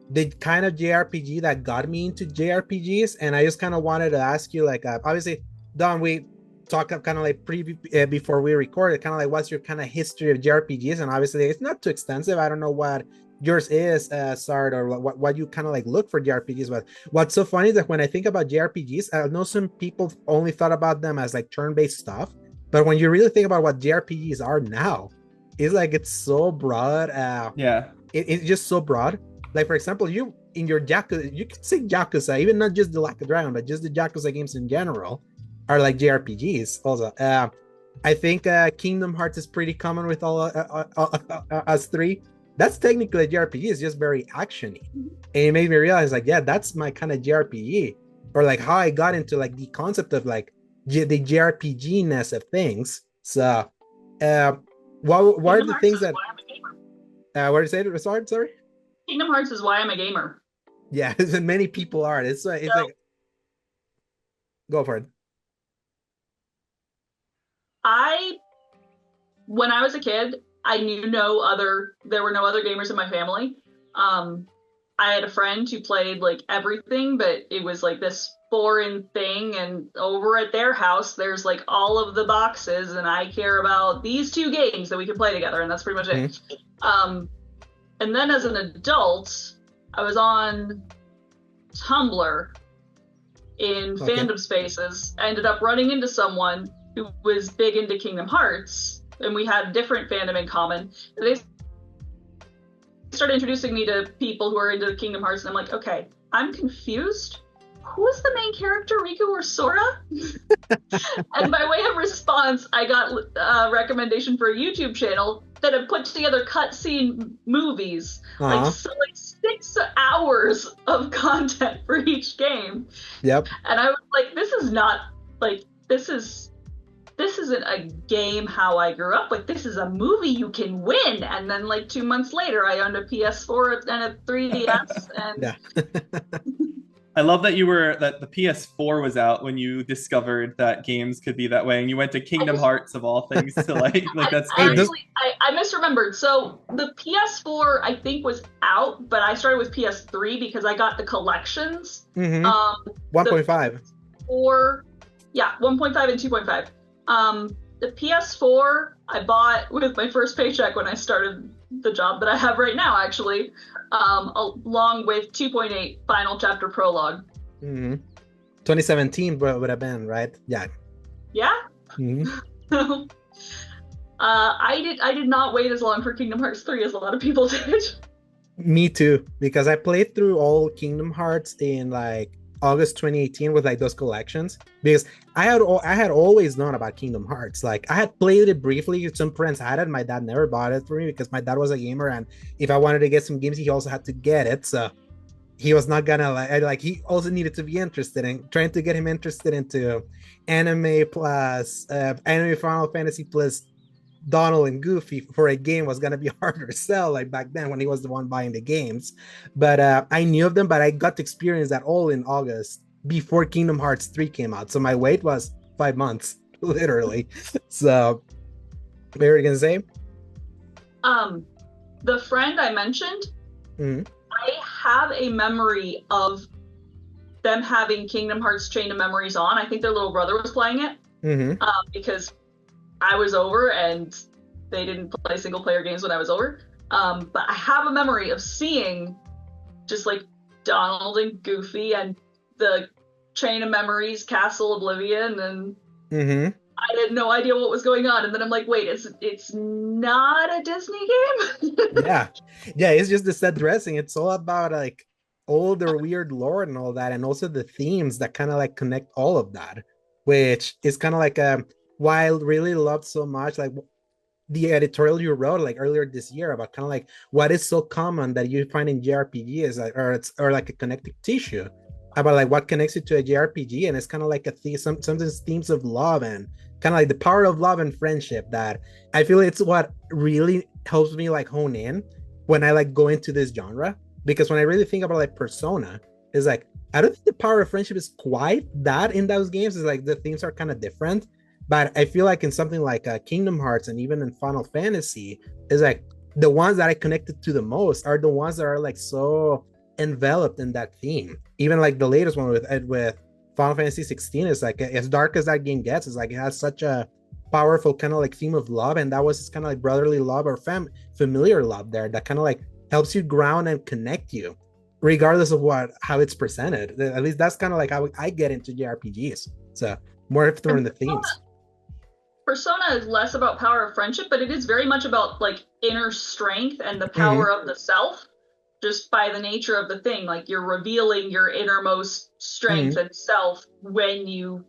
A: the kind of JRPG that got me into JRPGs, and I just kind of wanted to ask you, like, obviously, Don, talk up kind of like before we recorded, kind of like what's your kind of history of JRPGs, and obviously it's not too extensive. I don't know what yours is, Sard, or what you kind of like look for JRPGs. But what's so funny is that when I think about JRPGs, I know some people only thought about them as like turn-based stuff, but when you really think about what JRPGs are now, it's like it's so broad. It's just so broad. Like for example, you in your Yakuza, you can say Yakuza, even not just the Like a Dragon, but just the Yakuza games in general are like JRPGs also. I think Kingdom Hearts is pretty common with all us three. That's technically a JRPG, it's just very actiony. And it made me realize like, yeah, that's my kind of JRPG. Or like how I got into like the concept of like the JRPG-ness of things. So what are the things that what did you say to Resort? Sorry?
C: Kingdom Hearts is why I'm a gamer.
A: Yeah, many people are. It's like go for it.
C: When I was a kid, I knew there were no other gamers in my family. I had a friend who played like everything, but it was like this foreign thing, and over at their house there's like all of the boxes, and I care about these two games that we can play together, and that's pretty much it. And then as an adult, I was on Tumblr in fandom spaces. I ended up running into someone who was big into Kingdom Hearts, and we had different fandom in common. They started introducing me to people who are into Kingdom Hearts, and I'm like, okay, I'm confused. Who is the main character, Riku or Sora? And by way of response, I got a recommendation for a YouTube channel that had put together cutscene movies, like 6 hours of content for each game.
A: Yep.
C: And I was like, this isn't a game how I grew up with. This is a movie you can win. And then like 2 months later, I owned a PS4 and a 3DS. And
A: yeah.
B: I love that that the PS4 was out when you discovered that games could be that way, and you went to Kingdom Hearts of all things to like that's great.
C: I misremembered. So the PS4 I think was out, but I started with PS3 because I got the collections.
A: 1.5.
C: 1.5 and 2.5. The PS4 I bought with my first paycheck when I started the job that I have right now, actually, along with 2.8 Final Chapter Prologue.
A: 2017 would have been, right? Yeah.
C: Yeah. I did not wait as long for Kingdom Hearts 3 as a lot of people did.
A: Me too, because I played through all Kingdom Hearts in like August 2018 with like those collections, because I had always known about Kingdom Hearts. Like I had played it briefly, some friends had it, my dad never bought it for me because my dad was a gamer, and if I wanted to get some games he also had to get it, so he was not gonna like he also needed to be interested in trying to get him interested into anime plus anime Final Fantasy plus Donald and Goofy for a game was gonna be harder to sell, like back then when he was the one buying the games. But I knew of them, but I got to experience that all in August before Kingdom Hearts 3 came out. So my wait was 5 months, literally. So what were you gonna say?
C: The friend I mentioned, I have a memory of them having Kingdom Hearts Chain of Memories on. I think their little brother was playing it. Because I was over and they didn't play single player games when I was over. But I have a memory of seeing just like Donald and Goofy and the Chain of Memories, Castle Oblivion, and I had no idea what was going on. And then I'm like, wait, it's not a Disney game?
A: Yeah, it's just the set dressing. It's all about like older weird lore and all that, and also the themes that kind of like connect all of that, which is kind of like why I really loved so much like the editorial you wrote like earlier this year about kind of like what is so common that you find in JRPG is like or like a connective tissue about like what connects you to a JRPG, and it's kind of like sometimes themes of love and kind of like the power of love and friendship that I feel it's what really helps me like hone in when I like go into this genre, because when I really think about like Persona, it's like I don't think the power of friendship is quite that in those games. It's like the themes are kind of different. But I feel like in something like Kingdom Hearts and even in Final Fantasy, is like the ones that I connected to the most are the ones that are like so enveloped in that theme. Even like the latest one with Final Fantasy 16 is like, as dark as that game gets, it's like it has such a powerful kind of like theme of love, and that was kind of like brotherly love or familiar love there that kind of like helps you ground and connect you, regardless of how it's presented. At least that's kind of like how I get into JRPGs. So more through the themes.
C: Persona is less about power of friendship, but it is very much about like inner strength and the power of the self, just by the nature of the thing. Like you're revealing your innermost strength and self when you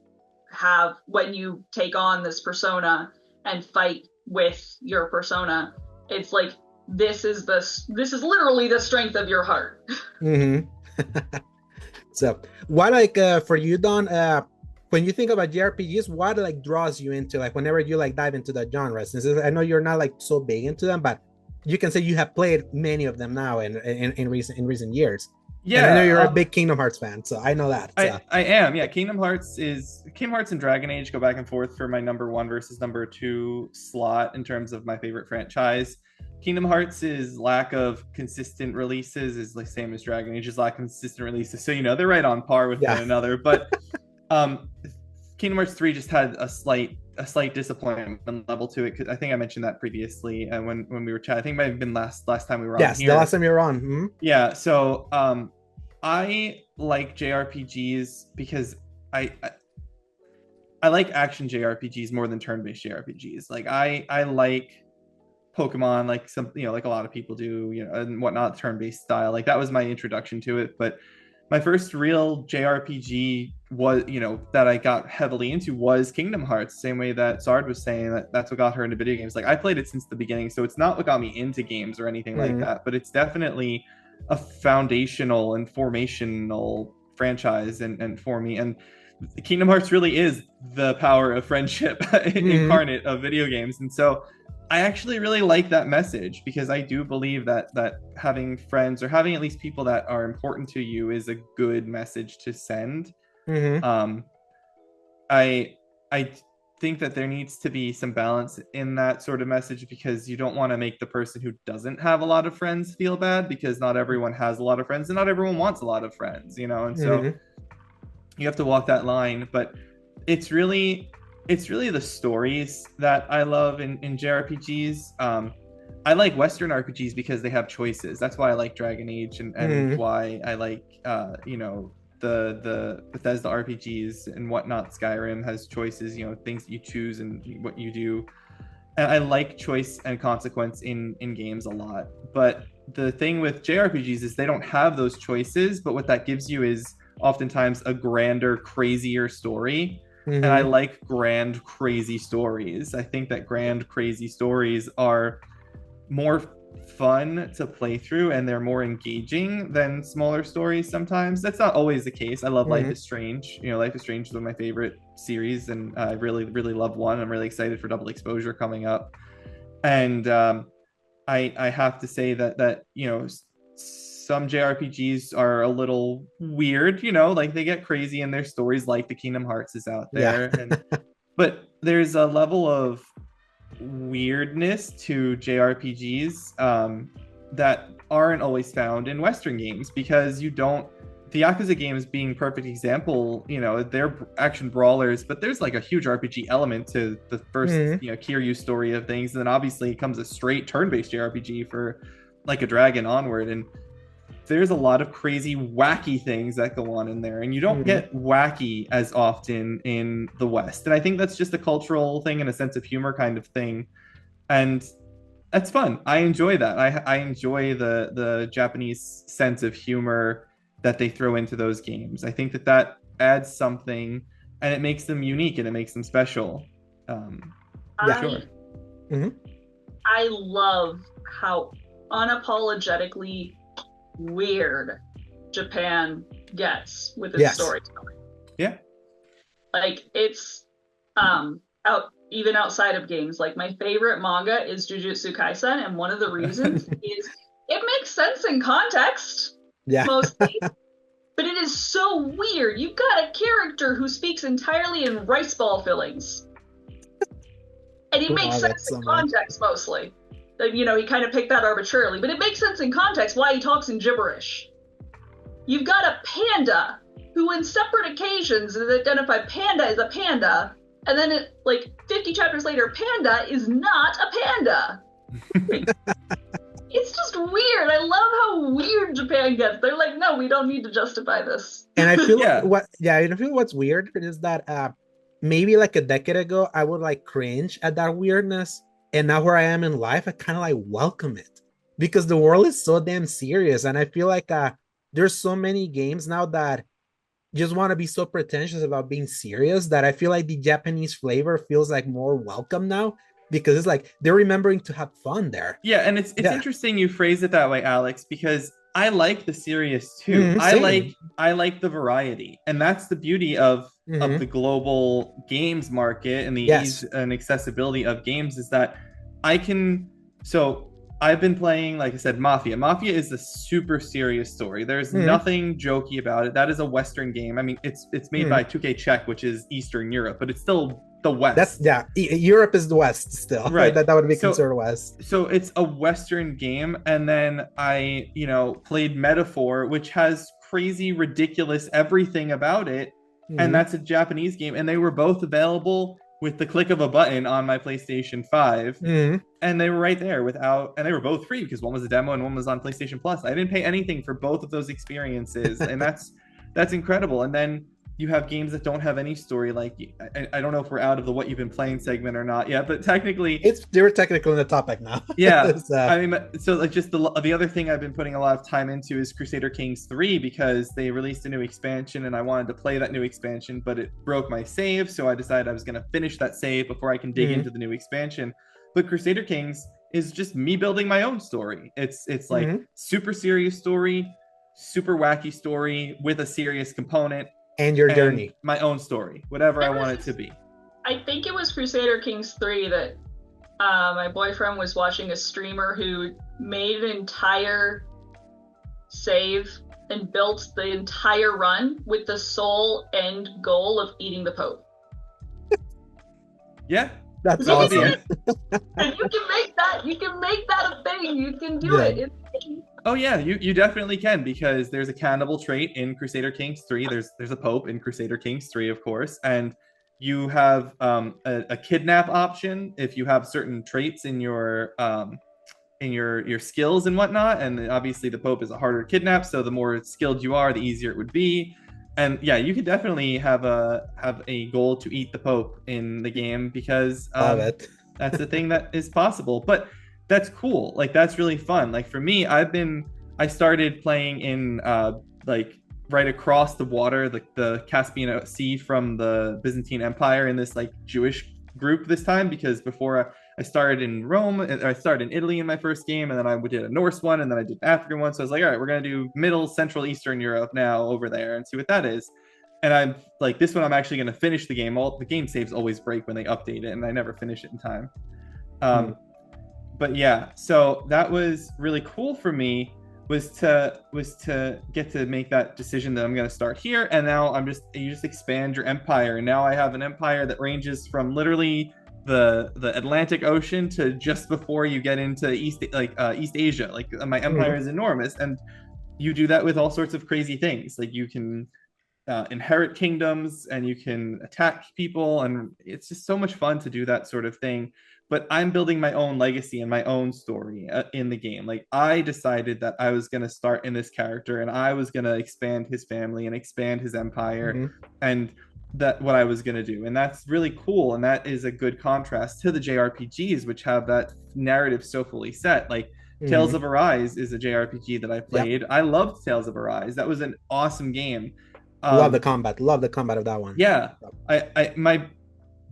C: take on this persona and fight with your persona. It's like this is literally the strength of your heart.
A: So what, like, for you, Don, when you think about JRPGs, what like draws you into, like, whenever you like dive into the genre? Since I know you're not like so big into them, but you can say you have played many of them now in recent years. Yeah, and I know you're a big Kingdom Hearts fan, so I know that. So.
B: I am. Yeah, Kingdom Hearts and Dragon Age go back and forth for my number 1 versus number 2 slot in terms of my favorite franchise. Kingdom Hearts' lack of consistent releases is the same as Dragon Age's lack of consistent releases. So, they're right on par with one another. But Kingdom Hearts 3 just had a slight disappointment level to it, because I think I mentioned that previously when we were chatting. I think it might have been last time we were on here. Yes,
A: the last time you were on. Mm-hmm.
B: Yeah, so I like JRPGs because I like action JRPGs more than turn-based JRPGs. Like I like Pokemon, like like a lot of people do, and whatnot, turn-based style. Like that was my introduction to it. But my first real JRPG was, that I got heavily into was Kingdom Hearts. Same way that Sard was saying that's what got her into video games. Like I played it since the beginning, so it's not what got me into games or anything like that. But it's definitely a foundational and formational franchise and for me. And Kingdom Hearts really is the power of friendship incarnate of video games. And so I actually really like that message, because I do believe that having friends, or having at least people that are important to you, is a good message to send. I think that there needs to be some balance in that sort of message, because you don't want to make the person who doesn't have a lot of friends feel bad, because not everyone has a lot of friends and not everyone wants a lot of friends, and so you have to walk that line. But it's really the stories that I love in JRPGs. I like Western RPGs because they have choices. That's why I like Dragon Age and why I like the Bethesda RPGs and whatnot. Skyrim has choices, things that you choose and what you do. And I like choice and consequence in games a lot. But the thing with JRPGs is they don't have those choices, but what that gives you is oftentimes a grander, crazier story. And I like grand, crazy stories. I think that grand, crazy stories are more fun to play through, and they're more engaging than smaller stories sometimes. That's not always the case. I love Life is Strange. Life is Strange is one of my favorite series, and I really, really love 1. I'm really excited for Double Exposure coming up. And I have to say that some JRPGs are a little weird, like they get crazy in their stories, like the Kingdom Hearts is out there. But there's a level of weirdness to JRPGs that aren't always found in Western games, because the Yakuza games being perfect example, they're action brawlers, but there's like a huge RPG element to the first Kiryu story of things. And then obviously it comes a straight turn-based JRPG for like a Dragon onward, and there's a lot of crazy, wacky things that go on in there, and you don't get wacky as often in the West. And I think that's just a cultural thing and a sense of humor kind of thing, and that's fun. I enjoy that. I enjoy the Japanese sense of humor that they throw into those games. I think that adds something, and it makes them unique, and it makes them special.
C: I love how unapologetically weird Japan gets with its storytelling.
B: Yeah.
C: Like it's even outside of games. Like my favorite manga is Jujutsu Kaisen, and one of the reasons is it makes sense in context. Mostly. But it is so weird. You've got a character who speaks entirely in rice ball fillings. And it makes sense in context mostly. He kind of picked that arbitrarily, but it makes sense in context why he talks in gibberish. You've got a panda who in separate occasions identify panda as a panda, and then 50 chapters later, panda is not a panda. It's just weird. I love how weird Japan gets. They're like, no, we don't need to justify this.
A: And I feel I feel what's weird is that maybe like a decade ago, I would like cringe at that weirdness. And now where I am in life, I kind of like welcome it because the world is so damn serious. And I feel like there's so many games now that just want to be so pretentious about being serious that I feel like the Japanese flavor feels like more welcome now. Because it's like they're remembering to have fun there.
B: Yeah, and it's interesting you phrase it that way, Alex, because I like the serious too. I like the variety, and that's the beauty of the global games market and the ease and accessibility of games is that I can. So I've been playing, like I said, Mafia. Mafia is a super serious story. There's nothing jokey about it. That is a Western game. I mean, it's made by 2K Czech, which is Eastern Europe, but it's still the West.
A: Europe is the West still.
B: Right.
A: that would be considered West.
B: So it's a Western game. And then I, played Metaphor, which has crazy, ridiculous everything about it. And that's a Japanese game. And they were both available with the click of a button on my PlayStation 5. And they were right there and they were both free because one was a demo and one was on PlayStation Plus. I didn't pay anything for both of those experiences. And that's incredible. And then you have games that don't have any story. Like I don't know if we're out of the what you've been playing segment or not yet, but technically
A: they're technically in the topic now.
B: Yeah. I mean, so like just the other thing I've been putting a lot of time into is Crusader Kings 3 because they released a new expansion and I wanted to play that new expansion, but it broke my save. So I decided I was going to finish that save before I can dig into the new expansion. But Crusader Kings is just me building my own story. It's like super serious story, super wacky story with a serious component.
A: And your journey.
B: My own story, whatever I want it to be.
C: I think it was Crusader Kings 3 that my boyfriend was watching a streamer who made an entire save and built the entire run with the sole end goal of eating the Pope.
B: Yeah.
A: That's awesome.
C: And you can make that a thing. You can do it.
B: Oh yeah, you definitely can because there's a cannibal trait in Crusader Kings 3. There's a Pope in Crusader Kings 3, of course, and you have a kidnap option if you have certain traits in your skills and whatnot. And obviously the Pope is a harder to kidnap, so the more skilled you are, the easier it would be. And yeah, you could definitely have a goal to eat the Pope in the game because that's the thing that is possible. But that's cool. Like that's really fun. Like for me, I started playing in like right across the water, the Caspian Sea from the Byzantine Empire in this like Jewish group this time because before I started in Rome, I started in Italy in my first game, and then I did a Norse one, and then I did an African one. So I was like, all right, we're gonna do Middle, Central, Eastern Europe now over there and see what that is. And I'm like, this one I'm actually gonna finish the game. The game saves always break when they update it, and I never finish it in time. But yeah, so that was really cool for me was to get to make that decision that I'm going to start here. And now you just expand your empire. And now I have an empire that ranges from literally the Atlantic Ocean to just before you get into East Asia. Like my empire is enormous. And you do that with all sorts of crazy things. Like you can inherit kingdoms and you can attack people. And it's just so much fun to do that sort of thing. But I'm building my own legacy and my own story in the game. Like I decided that I was going to start in this character and I was going to expand his family and expand his empire and that what I was going to do. And that's really cool. And that is a good contrast to the JRPGs, which have that narrative so fully set. Like Tales of Arise is a JRPG that I played. I loved Tales of Arise. That was an awesome game.
A: Love the combat of that one.
B: Yeah.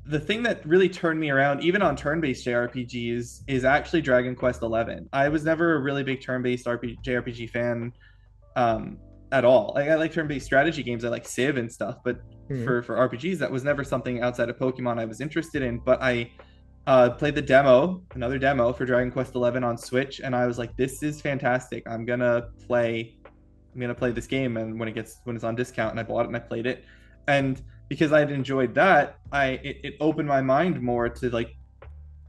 B: The thing that really turned me around, even on turn-based JRPGs, is actually Dragon Quest XI. I was never a really big turn-based JRPG fan at all. Like, I like turn-based strategy games. I like Civ and stuff, but for RPGs, that was never something outside of Pokemon I was interested in. But I played another demo for Dragon Quest XI on Switch, and I was like, "This is fantastic! I'm gonna play this game." And when it's on discount, and I bought it and I played it, and because I'd enjoyed that, it opened my mind more to like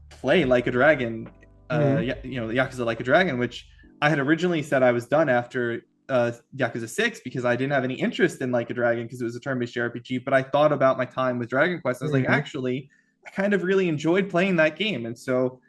B: play Like a Dragon, Yakuza Like a Dragon, which I had originally said I was done after Yakuza 6 because I didn't have any interest in Like a Dragon because it was a turn-based JRPG, but I thought about my time with Dragon Quest. I was like, actually, I kind of really enjoyed playing that game. And so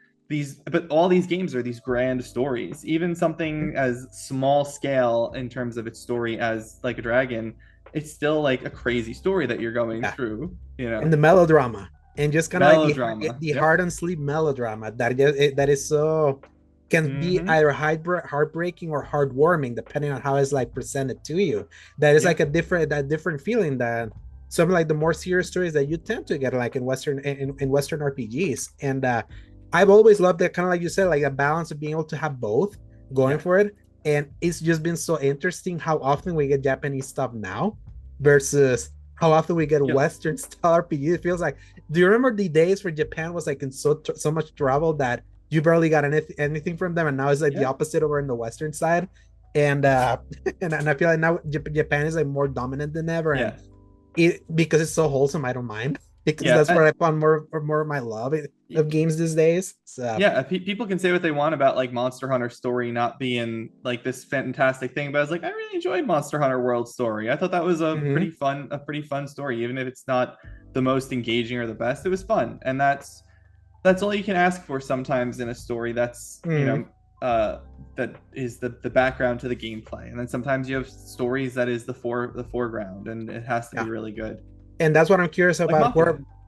B: but all these games are these grand stories. Even something as small scale in terms of its story as Like a Dragon, it's still like a crazy story that you're going through, you know.
A: And the melodrama. And just kind of like the
B: yep.
A: hard and sleep melodrama that is so can be either heartbreaking or heartwarming depending on how it's like presented to you. That is like a different feeling than some like the more serious stories that you tend to get like in Western RPGs. And I've always loved that, kind of like you said, like a balance of being able to have both going for it. And it's just been so interesting how often we get Japanese stuff now versus how often we get Western style RPG. It feels like, do you remember the days where Japan was like in so much trouble that you barely got anything from them, and now it's like the opposite over in the Western side, and and I feel like now Japan is like more dominant than ever, and because it's so wholesome, I don't mind, because that's where I found more of my love of games these days. So
B: people can say what they want about like Monster Hunter story not being like this fantastic thing, but I was like, I really enjoyed Monster Hunter World Story. I thought that was a pretty fun story, even if it's not the most engaging or the best. It was fun, and that's all you can ask for sometimes in a story. That's you know that is the background to the gameplay, and then sometimes you have stories that is the foreground, and it has to be really good.
A: And that's what I'm curious about.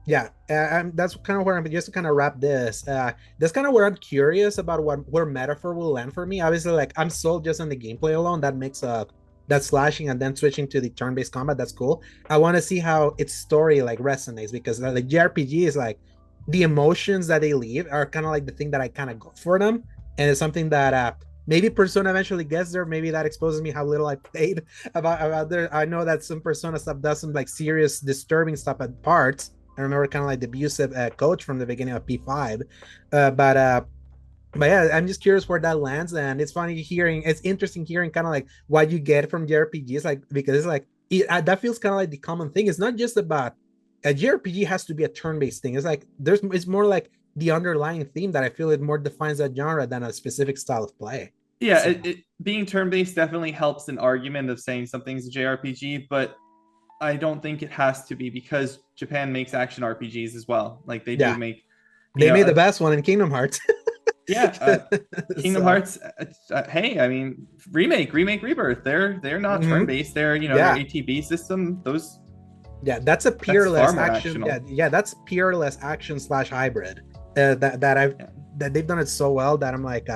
A: That's kind of where I'm just to kind of wrap this. That's kind of where I'm curious about where metaphor will land for me. Obviously, like I'm sold just on the gameplay alone. That makes that slashing and then switching to the turn-based combat. That's cool. I want to see how its story like resonates, because like JRPG is like the emotions that they leave are kind of like the thing that I kind of go for them, and it's something that maybe Persona eventually gets there. Maybe that exposes me how little I played about there. I know that some Persona stuff does some like serious disturbing stuff at parts. I remember kind of like the abusive coach from the beginning of P5, but yeah, I'm just curious where that lands, and it's interesting hearing kind of like what you get from JRPGs, like, because it's like that feels kind of like the common thing. It's not just about a JRPG has to be a turn-based thing. It's like it's more like the underlying theme that I feel it more defines that genre than a specific style of play.
B: Yeah, so being turn-based definitely helps an argument of saying something's a JRPG, but I don't think it has to be, because Japan makes action RPGs as well. Like they do make.
A: They made the best one in Kingdom Hearts.
B: Kingdom Hearts. Hey, I mean, remake, Rebirth. They're not turn-based. They're their ATB system. Those.
A: Yeah, that's a peerless action. Yeah, that's peerless action / hybrid. That they've done it so well that I'm like,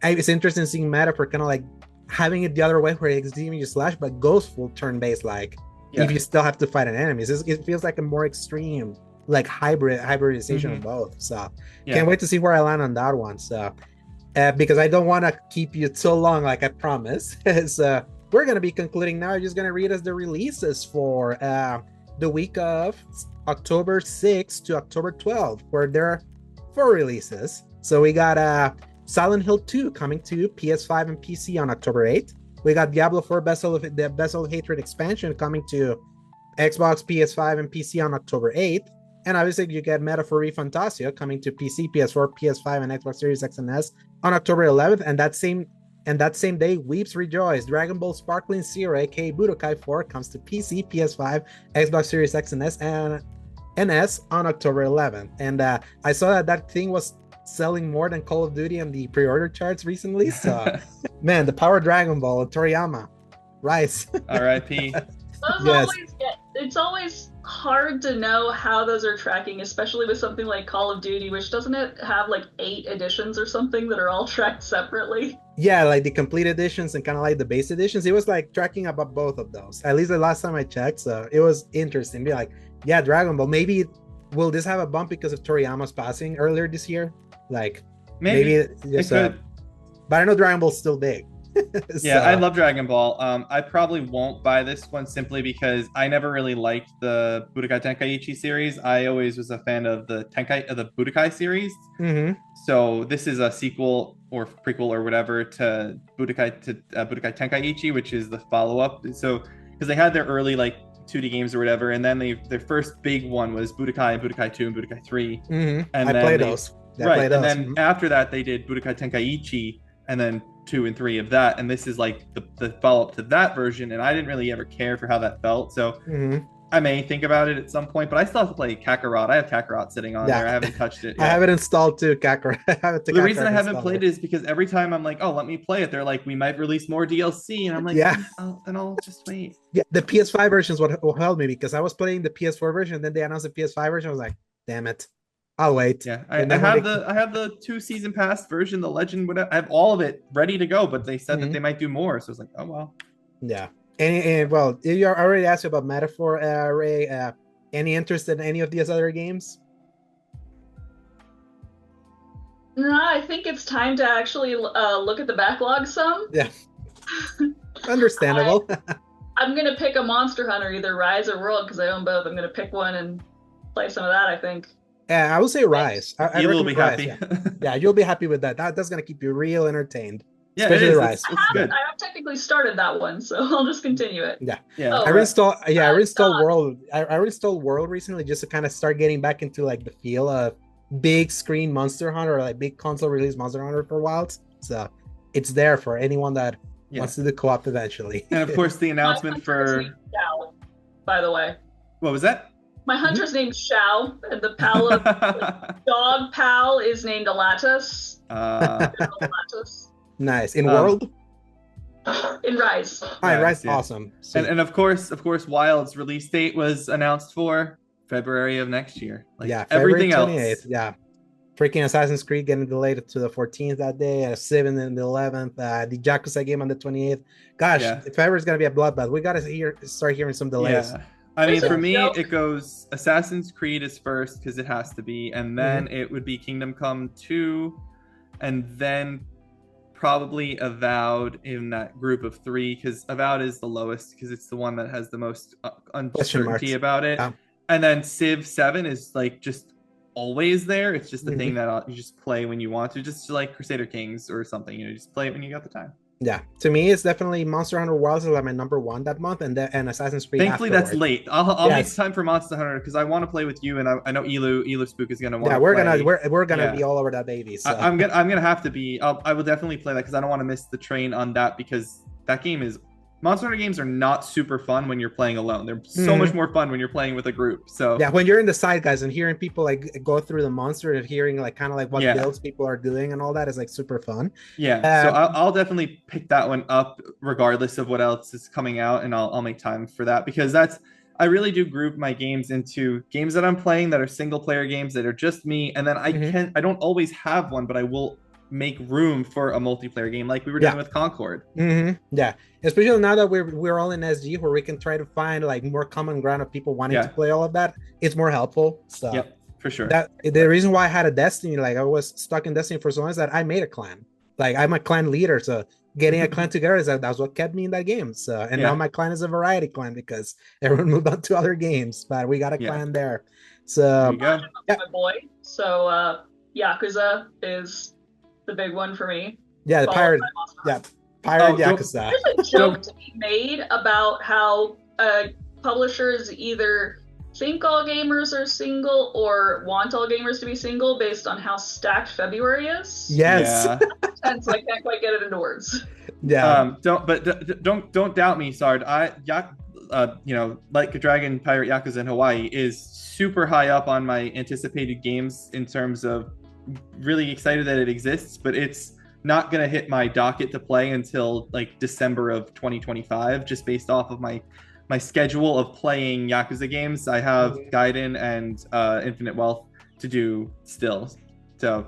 A: it's interesting seeing meta for kind of like having it the other way, where it's even you slash but goes full turn-based, like if you still have to fight an enemy. It feels like a more extreme like hybridization of both. So can't wait to see where I land on that one. So because I don't want to keep you so long, like I promised. So we're gonna be concluding now. I'm just gonna read us the releases for the week of October 6th to October 12th, where there are 4 releases. So we got Silent Hill 2 coming to PS5 and PC on October 8th. We got Diablo 4 the Vessel of Hatred expansion coming to Xbox, PS5, and PC on October 8th. And obviously you get Metaphor Refantazio coming to PC, PS4, PS5, and Xbox Series X and S on October 11th. And that same day, Weeps Rejoice, Dragon Ball Sparkling Zero, aka Budokai 4, comes to PC, PS5, Xbox Series X and S, and NS on October 11th. And I saw that thing was selling more than Call of Duty on the pre-order charts recently. So, man, the power of Dragon Ball and Toriyama, rise.
B: R.I.P.
C: It's always hard to know how those are tracking, especially with something like Call of Duty, which doesn't it have like 8 editions or something that are all tracked separately? Yeah,
A: like the complete editions and kind of like the base editions. It was like tracking about both of those, at least the last time I checked. So it was interesting. Be like, yeah, Dragon Ball. Maybe will this have a bump because of Toriyama's passing earlier this year? Like maybe just, but I know Dragon Ball's still big.
B: Yeah, I love Dragon Ball. I probably won't buy this one simply because I never really liked the Budokai Tenkaichi series. I always was a fan of the Budokai series. So this is a sequel or prequel or whatever to Budokai Tenkaichi, which is the follow-up. So because they had their early like 2D games or whatever, and then their first big one was Budokai, Budokai 2, and Budokai 3.
A: And I played those.
B: And then after that, they did Budokai Tenkaichi, and then 2 and 3 of that, and this is like the follow-up to that version, and I didn't really ever care for how that felt, so I may think about it at some point, but I still have to play Kakarot. I have Kakarot sitting on there. I haven't touched it yet.
A: I have it installed too, Kakarot.
B: The reason I haven't played it is because every time I'm like, oh, let me play it, they're like, we might release more DLC, and I'm like, then I'll just wait.
A: Yeah, the PS5 version is what held me, because I was playing the PS4 version, then they announced the PS5 version. I was like, damn it, I'll wait.
B: Yeah, I have the 2-season pass version, the Legend, whatever. I have all of it ready to go, but they said that they might do more, so I was like, oh well.
A: Yeah. And well, you already asked about Metaphor, Ray. Any interest in any of these other games?
C: No, I think it's time to actually look at the backlog some.
A: Yeah. Understandable.
C: I'm going to pick a Monster Hunter, either Rise or World, because I own both. I'm going to pick one and play some of that, I think.
A: Yeah, I will say Rise.
B: You will be
A: Rise,
B: happy.
A: Yeah, you'll be happy with that. That's going to keep you real entertained.
B: Yeah, it is. It's good.
C: I have technically started that one, so I'll just continue it.
A: Yeah.
C: Oh,
A: I reinstalled World. I reinstalled World recently just to kind of start getting back into like the feel of big screen Monster Hunter, or like big console release Monster Hunter for Wilds. So it's there for anyone that wants to do co-op eventually.
B: And of course, the announcement for
C: Xiao, by the way.
B: What was that?
C: My hunter's named Xiao, and the pal of dog pal is named Alatus. Alatus.
A: Nice. In World?
C: In Rise.
A: Hi, Rise. Awesome.
B: And of course, Wild's release date was announced for February of next year. Like everything else.
A: Yeah. Freaking Assassin's Creed getting delayed to the 14th that day, 7th and the 11th. The Yakuza game on the 28th. Gosh, if ever it's going to be a bloodbath, we got to start hearing some delays.
B: Yeah. I mean, for me, it goes Assassin's Creed is first because it has to be, and then it would be Kingdom Come 2, and then probably Avowed in that group of 3, because Avowed is the lowest because it's the one that has the most uncertainty about it. And then Civ 7 is like just always there. It's just the thing that you just play when you want to, just like Crusader Kings or something. You know, just play it when you got the time. Yeah,
A: to me, it's definitely Monster Hunter Wilds is like my number 1 that month, and Assassin's Creed.
B: Thankfully, that's late. I'll make time for Monster Hunter because I want to play with you, and I know Elu Spook is gonna want. Yeah,
A: we're gonna be all over that baby. So.
B: I'm gonna have to be. I will definitely play that because I don't want to miss the train on that, because that game is. Monster Hunter games are not super fun when you're playing alone. They're so much more fun when you're playing with a group. So
A: yeah, when you're in the side, guys, and hearing people like go through the monster and hearing like kind of like what builds people are doing and all that is like super fun.
B: Yeah, so I'll definitely pick that one up regardless of what else is coming out, and I'll make time for that, because I really do group my games into games that I'm playing that are single player games that are just me, and then I don't always have one, but I will make room for a multiplayer game like we were doing with Concord.
A: Yeah, especially now that we're all in SG, where we can try to find like more common ground of people wanting to play all of that. It's more helpful. So
B: yep, for sure.
A: That the reason why I had a Destiny, like I was stuck in Destiny for so long, is that I made a clan. Like I'm a clan leader, so getting a clan together that's what kept me in that game. So and now my clan is a variety clan because everyone moved on to other games, but we got a clan there. So
B: there you go.
C: My boy. So Yakuza is the big one for me.
A: Yeah, the pirate. Yeah, pirate Yakuza.
C: There's a joke to be made about how publishers either think all gamers are single or want all gamers to be single based on how stacked February is.
A: Yes.
C: And so I can't quite get it into words.
A: Yeah.
B: Don't doubt me, Sard. Like a Dragon Pirate Yakuza in Hawaii is super high up on my anticipated games in terms of really excited that it exists, but it's not going to hit my docket to play until like December of 2025, just based off of my schedule of playing Yakuza games. I have Gaiden and Infinite Wealth to do still. So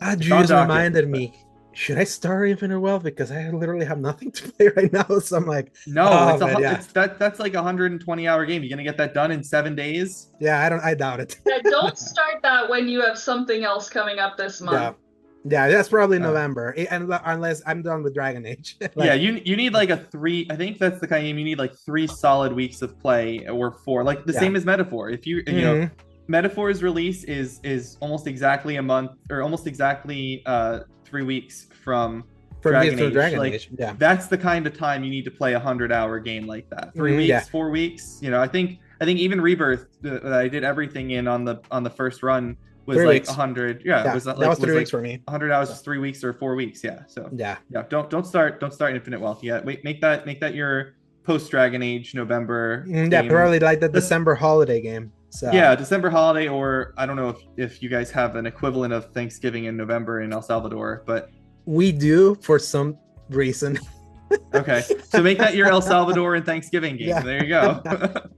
A: you just reminded me. Should I start Infinite Wealth? Because I literally have nothing to play right now. So I'm like,
B: that's like a 120-hour game. You're gonna get that done in 7 days?
A: Yeah, I doubt it.
C: Yeah, don't start that when you have something else coming up this month.
A: Yeah, that's probably November, and unless I'm done with Dragon Age.
B: You need like a 3. I think that's the kind of game you need like 3 solid weeks of play, or 4, like the same as Metaphor. If you Metaphor's release is almost exactly a month, or almost exactly 3 weeks from Dragon Age. Yeah, that's the kind of time you need to play a 100-hour game like that. 3 weeks, 4 weeks. I think even Rebirth that I did everything in on the first run was
A: 3
B: like
A: weeks.
B: 100. Yeah,
A: was
B: that
A: was 3 weeks for me.
B: 100 hours is 3 weeks or 4 weeks. Yeah. So
A: yeah.
B: Don't start Infinite Wealth yet. Wait, make that your post Dragon Age November.
A: Yeah,
B: game.
A: probably like the December holiday game. So
B: yeah, December holiday, or I don't know if you guys have an equivalent of Thanksgiving in November in El Salvador, but
A: we do for some reason.
B: Okay, so make that your El Salvador and Thanksgiving game. Yeah. There you go.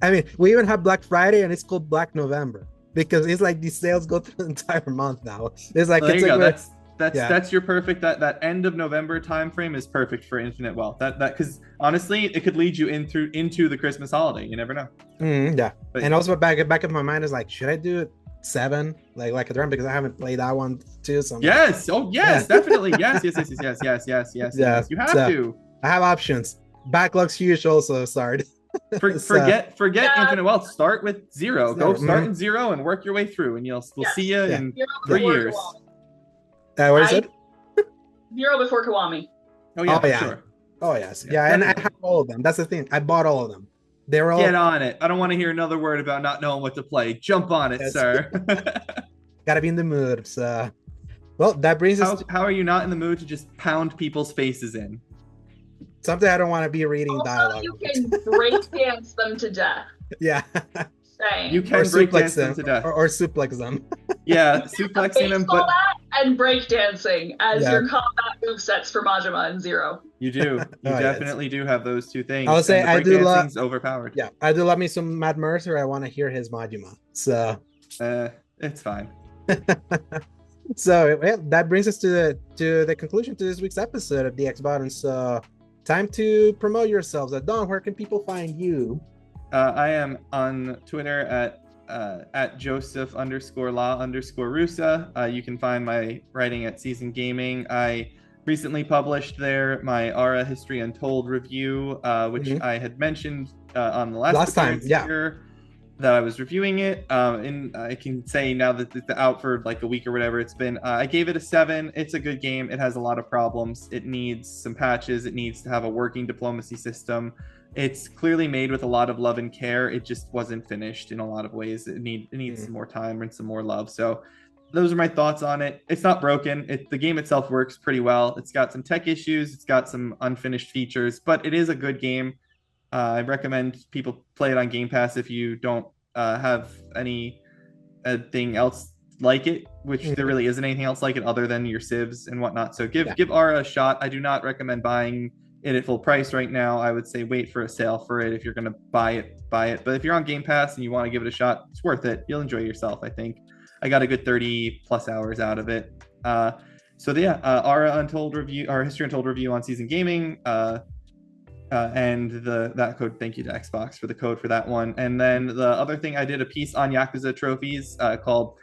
A: I mean, we even have Black Friday, and it's called Black November because it's like these sales go through the entire month now. It's like,
B: there
A: it's
B: you
A: like
B: go. That's your perfect. That end of November time frame is perfect for Infinite Wealth. That because honestly, it could lead you into the Christmas holiday. You never know.
A: Yeah, but, and also back of my mind is like, should I do it 7 like a drum, because I haven't played that one too. So
B: yes, definitely, yes. You have to.
A: I have options. Backlog's huge. Also, sorry.
B: Forget Infinite Wealth. Start with 0. Go start in 0 and work your way through, and we'll see you in 3 years.
A: What is it?
C: 0 before Kiwami.
B: Oh yeah, sure.
A: Oh yes, yeah, and I have all of them. That's the thing. I bought all of them. They were all.
B: Get on it. I don't want to hear another word about not knowing what to play. Jump on it, sir.
A: Gotta be in the mood. So, well, that brings us.
B: How are you not in the mood to just pound people's faces in?
A: Something I don't want to be reading dialogue.
C: You can break dance them to death.
A: Yeah.
C: Same.
B: You can break dance them to death.
A: Or suplex them.
B: Yeah, suplexing them, but
C: and break dancing as your combat movesets for Majima and 0.
B: You do. You definitely do have those two things.
A: I would say I do love
B: overpowered.
A: Yeah, I do love me some Matt Mercer. I want to hear his Majima. So
B: it's fine.
A: So that brings us to the conclusion to this week's episode of the X Button. So time to promote yourselves. Don, where can people find you?
B: I am on Twitter at Joseph_La_Russa. You can find my writing at Season Gaming. I recently published there my Ara History Untold review, which I had mentioned on the last time here that I was reviewing it. And I can say now that it's out for like a week or whatever it's been. I gave it a 7. It's a good game. It has a lot of problems. It needs some patches. It needs to have a working diplomacy system. It's clearly made with a lot of love and care. It just wasn't finished in a lot of ways. It needs some more time and some more love. So those are my thoughts on it. It's not broken. The game itself works pretty well. It's got some tech issues. It's got some unfinished features, but it is a good game. I recommend people play it on Game Pass if you don't have anything else like it, which there really isn't anything else like it other than your civs and whatnot. So give Ara a shot. I do not recommend buying it at full price right now. I would say wait for a sale for it. If you're going to buy it. But if you're on Game Pass and you want to give it a shot, it's worth it. You'll enjoy yourself, I think. I got a good 30 plus hours out of it. Ara Untold review, our History Untold review on Season Gaming, and that code. Thank you to Xbox for the code for that one. And then the other thing, I did a piece on Yakuza trophies called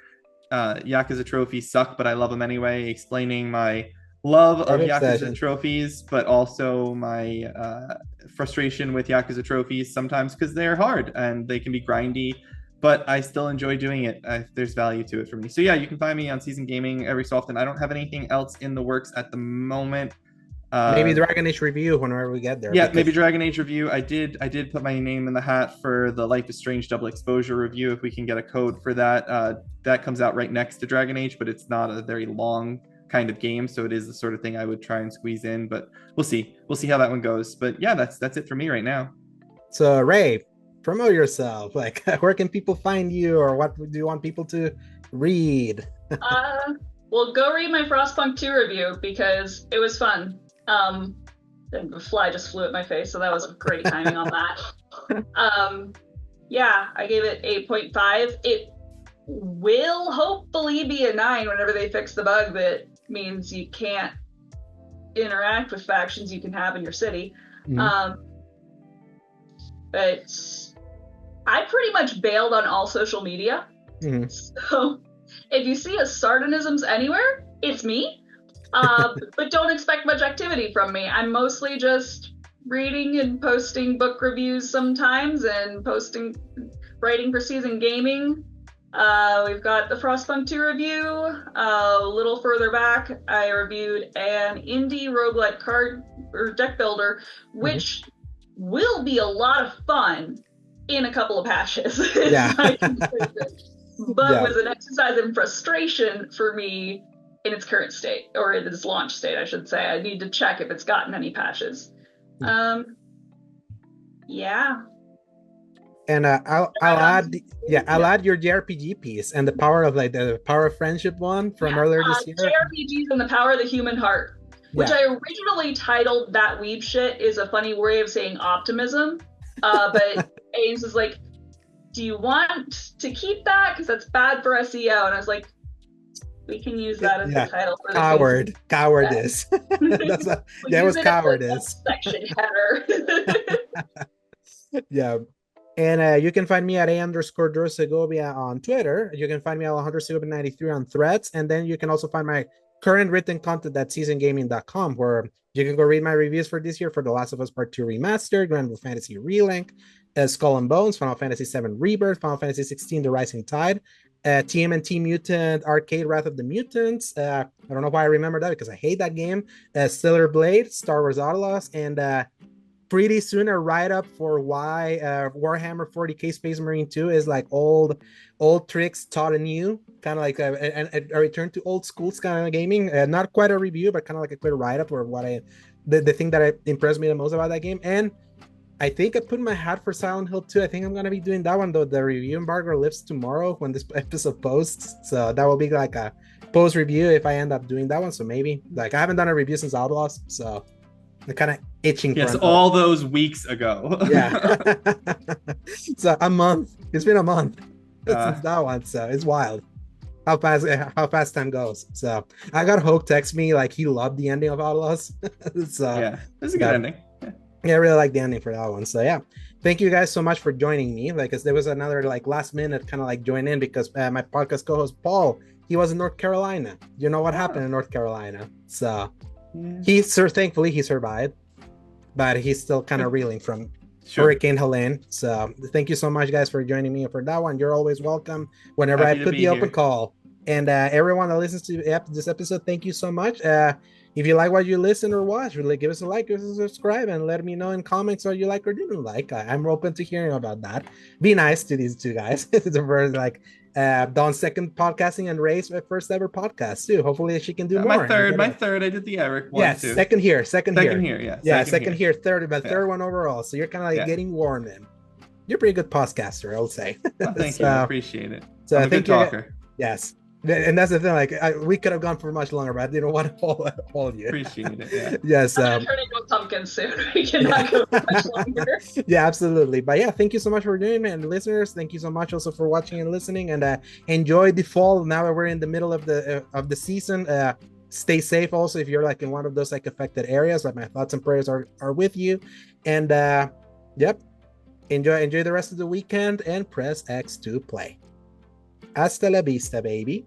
B: Yakuza Trophies Suck, but I love them anyway, explaining my love of Yakuza trophies, but also my frustration with Yakuza trophies sometimes because they're hard and they can be grindy, but I still enjoy doing it. There's value to it for me. So yeah, you can find me on Season Gaming every so often. I don't have anything else in the works at the moment.
A: Maybe Dragon Age review whenever we get there.
B: Yeah, maybe Dragon Age review. I did put my name in the hat for the Life is Strange double exposure review. If we can get a code for that, that comes out right next to Dragon Age, but it's not a very long kind of game, so it is the sort of thing I would try and squeeze in. But we'll see how that one goes. But yeah, that's it for me right now.
A: So Ray, promote yourself. Like, where can people find you, or what do you want people to read?
C: Well, go read my Frostpunk 2 review because it was fun. The fly just flew at my face, so that was great timing on that. Yeah, I gave it 8.5. It will hopefully be a 9 whenever they fix the bug that means you can't interact with factions you can have in your city. But I pretty much bailed on all social media. So if you see a Sardonisms anywhere, it's me. But don't expect much activity from me. I'm mostly just reading and posting book reviews sometimes and writing for Season Gaming. We've got the Frostpunk 2 review. A little further back, I reviewed an indie roguelike card or deck builder, which will be a lot of fun in a couple of patches.
A: Yeah.
C: but was an exercise in frustration for me in its current state, or in its launch state, I should say. I need to check if it's gotten any patches. Yeah.
A: And I'll add your JRPG piece and the power of the power of friendship one from earlier this year.
C: JRPGs and the power of the human heart, which I originally titled "That Weeb Shit" is a funny way of saying optimism. But Ames was like, "Do you want to keep that? Because that's bad for SEO." And I was like, we can use that as the title for the
A: cowardice. That was cowardice.
C: Section header.
A: Yeah. And you can find me at @A_Segovia on Twitter. You can find me at Alejandro_Segovia93 on Threads. And then you can also find my current written content at seasongaming.com, where you can go read my reviews for this year for The Last of Us Part 2 Remastered, Grand Fantasy Relink, Skull and Bones, Final Fantasy VII Rebirth, Final Fantasy XVI The Rising Tide, TMNT Mutant Arcade Wrath of the Mutants. I don't know why I remember that, because I hate that game. Stellar Blade, Star Wars Outlaws, and pretty soon a write-up for why Warhammer 40k Space Marine 2 is like old tricks taught anew, kind of like a return to old schools kind of gaming. Not quite a review, but kind of like a quick write-up or what the thing that impressed me the most about that game. And I think I put my hat for Silent Hill 2. I think I'm going to be doing that one, though. The review embargo lifts tomorrow when this episode posts. So that will be like a post review if I end up doing that one. So maybe, like, I haven't done a review since Outlaws. So I'm kind of itching.
B: Yes, all those weeks ago.
A: Yeah. So a month. It's been a month since that one. So it's wild how fast time goes. So I got Hope text me like he loved the ending of Outlaws. So
B: yeah, it's a good ending.
A: Yeah, I really like the ending for that one. So yeah, thank you guys so much for joining me. Like, there was another like last minute kind of like join in because my podcast co-host Paul, he was in North Carolina. You know what happened in North Carolina? So thankfully he survived, but he's still kind of reeling from Hurricane Helene. So thank you so much, guys, for joining me for that one. You're always welcome whenever I put the open call. And everyone that listens to this episode, thank you so much. If you like what you listen or watch, really give us a like, give us a subscribe, and let me know in comments what you like or didn't like. I'm open to hearing about that. Be nice to these two guys. It's the first, like, Don's second podcasting and Ray's first ever podcast too. Hopefully she can do more.
B: My third. I did the Eric one too.
A: Second here.
B: Second here,
A: third, but third one overall. So you're kind of like getting warm in. You're a pretty good podcaster, I'll say.
B: Well, thank you. I appreciate it.
A: So
B: I'm a good talker.
A: Yes. And that's the thing, like, we could have gone for much longer, but I didn't want to hold you.
B: Appreciate it, yeah.
A: Yes.
C: I'm turning to a pumpkin soon. We cannot go for much longer.
A: Yeah, absolutely. But yeah, thank you so much for doing it. And listeners, thank you so much also for watching and listening. And enjoy the fall. Now that we're in the middle of the season, stay safe also if you're like in one of those like affected areas. Like, my thoughts and prayers are with you. And yep, enjoy the rest of the weekend and press X to play. Hasta la vista, baby.